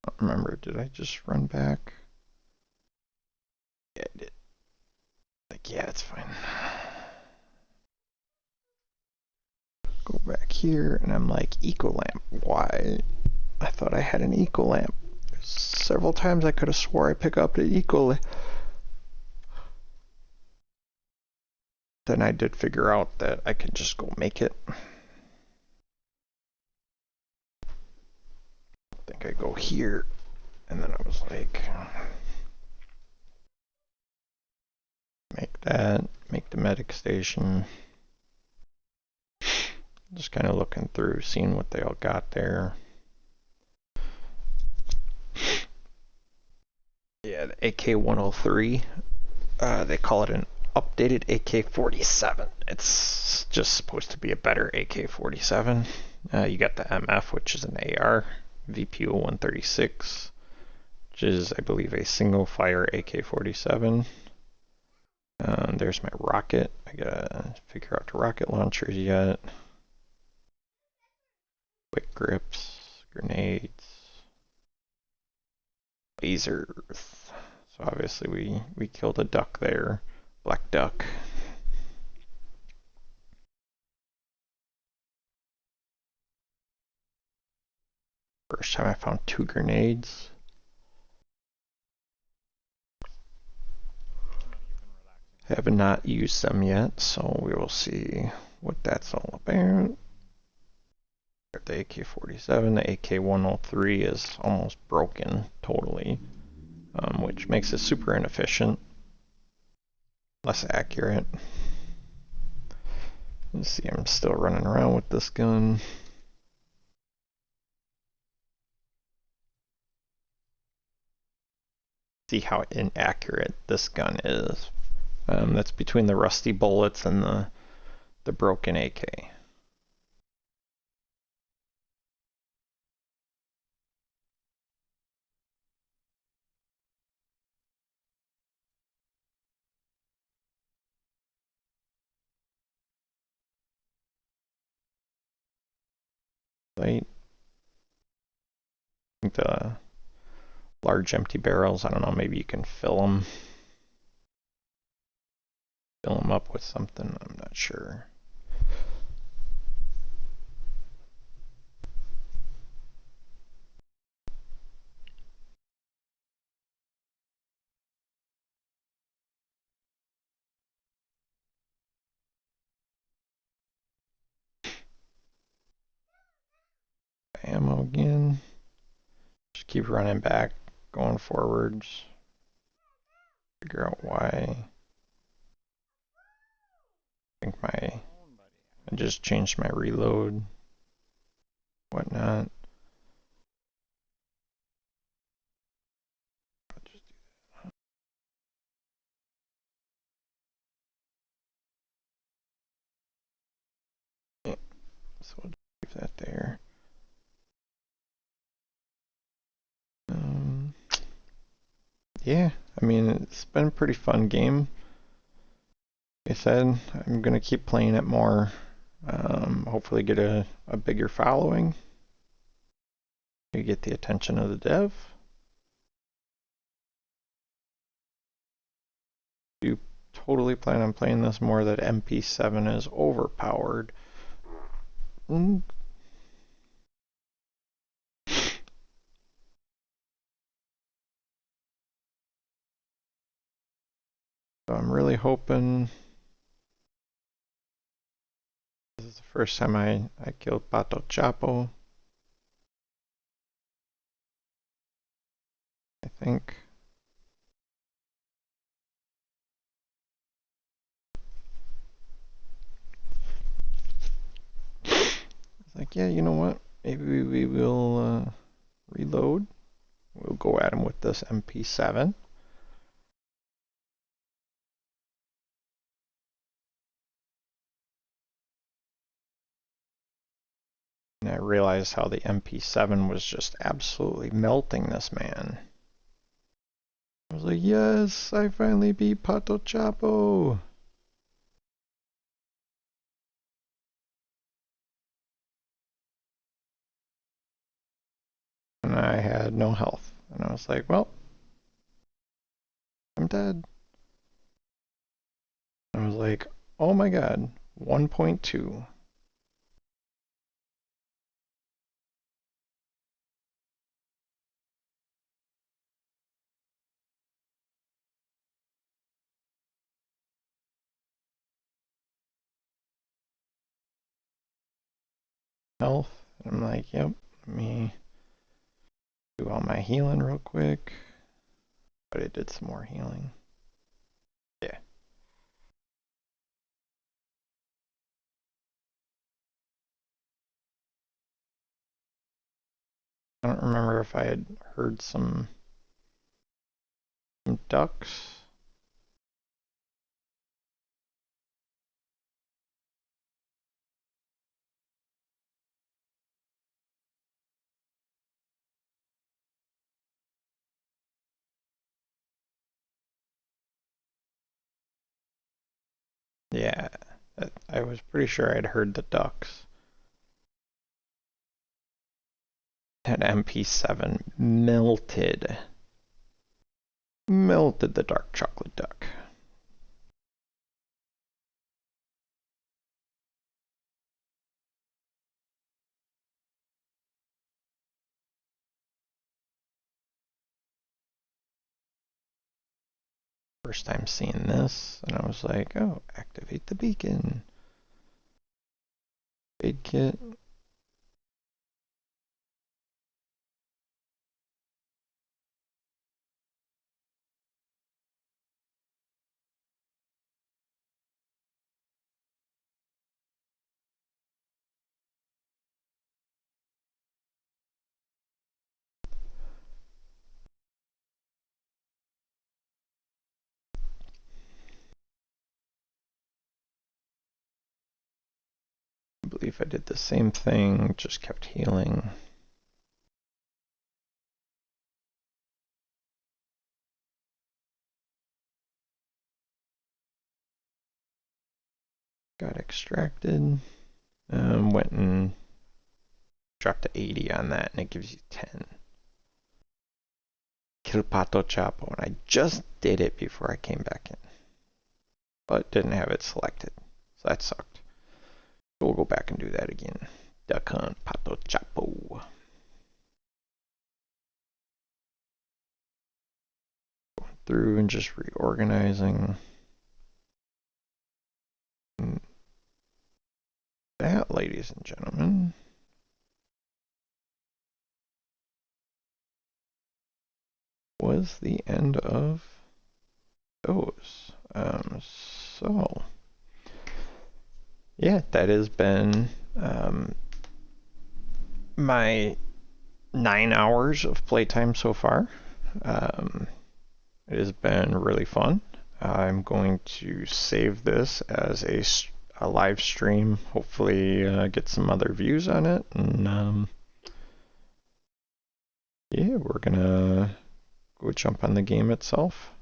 I don't remember, did I just run back? Yeah, I did. Like, yeah, it's fine. Go back here, and I'm like, eco lamp. Why? I thought I had an eco lamp. Several times I could have swore I picked up the eco lamp. Then I did figure out that I could just go make it. I think I go here, and then I was like, make that, make the medic station. Just kind of looking through, seeing what they all got there. Yeah, the AK-103. They call it an updated AK-47. It's just supposed to be a better AK-47. You got the MF, which is an AR, VPO-136, which is, I believe, a single fire AK-47. There's my rocket. I gotta figure out the rocket launchers yet. Quick grips, grenades, lasers. So obviously we killed a duck there, black duck. First time I found 2 grenades. Have not used them yet, so we will see what that's all about. The AK-47, the AK-103 is almost broken totally, which makes it super inefficient, less accurate. Let's see, I'm still running around with this gun. See how inaccurate this gun is. That's between the rusty bullets and the broken AK. Right? I think the large empty barrels, I don't know, maybe you can fill them up with something, I'm not sure. Ammo again. Just keep running back, going forwards. Figure out why. I think I just changed my reload, whatnot. Yeah, so we'll leave that there. Yeah, I mean, it's been a pretty fun game. Like I said, I'm gonna keep playing it more. Hopefully get a bigger following. You get the attention of the dev. You totally plan on playing this more. That MP7 is overpowered. So I'm really hoping this is the first time I killed Pato Chapo. I think. It's like, yeah, you know what? Maybe we will reload. We'll go at him with this MP7. And I realized how the MP7 was just absolutely melting this man. I was like, yes, I finally beat Pato Chapo. And I had no health. And I was like, well, I'm dead. I was like, oh my god, 1.2. Health. And I'm like, yep, let me do all my healing real quick. But it did some more healing. Yeah. I don't remember if I had heard some ducks. Yeah, I was pretty sure I'd heard the ducks. That MP7 melted. Melted the dark chocolate duck. First time seeing this, and I was like, oh, activate the beacon. Aid kit. I believe I did the same thing, just kept healing. Got extracted. Went and dropped to 80 on that, and it gives you 10. Kill Pato Chapo, and I just did it before I came back in. But didn't have it selected, so that sucked. So we'll go back and do that again. Duck hunt, Pato Chapo. Going through and just reorganizing. And that, ladies and gentlemen, was the end of those. So, yeah, that has been my 9 hours of playtime so far. It has been really fun. I'm going to save this as a live stream, hopefully get some other views on it, and yeah, we're gonna go jump on the game itself.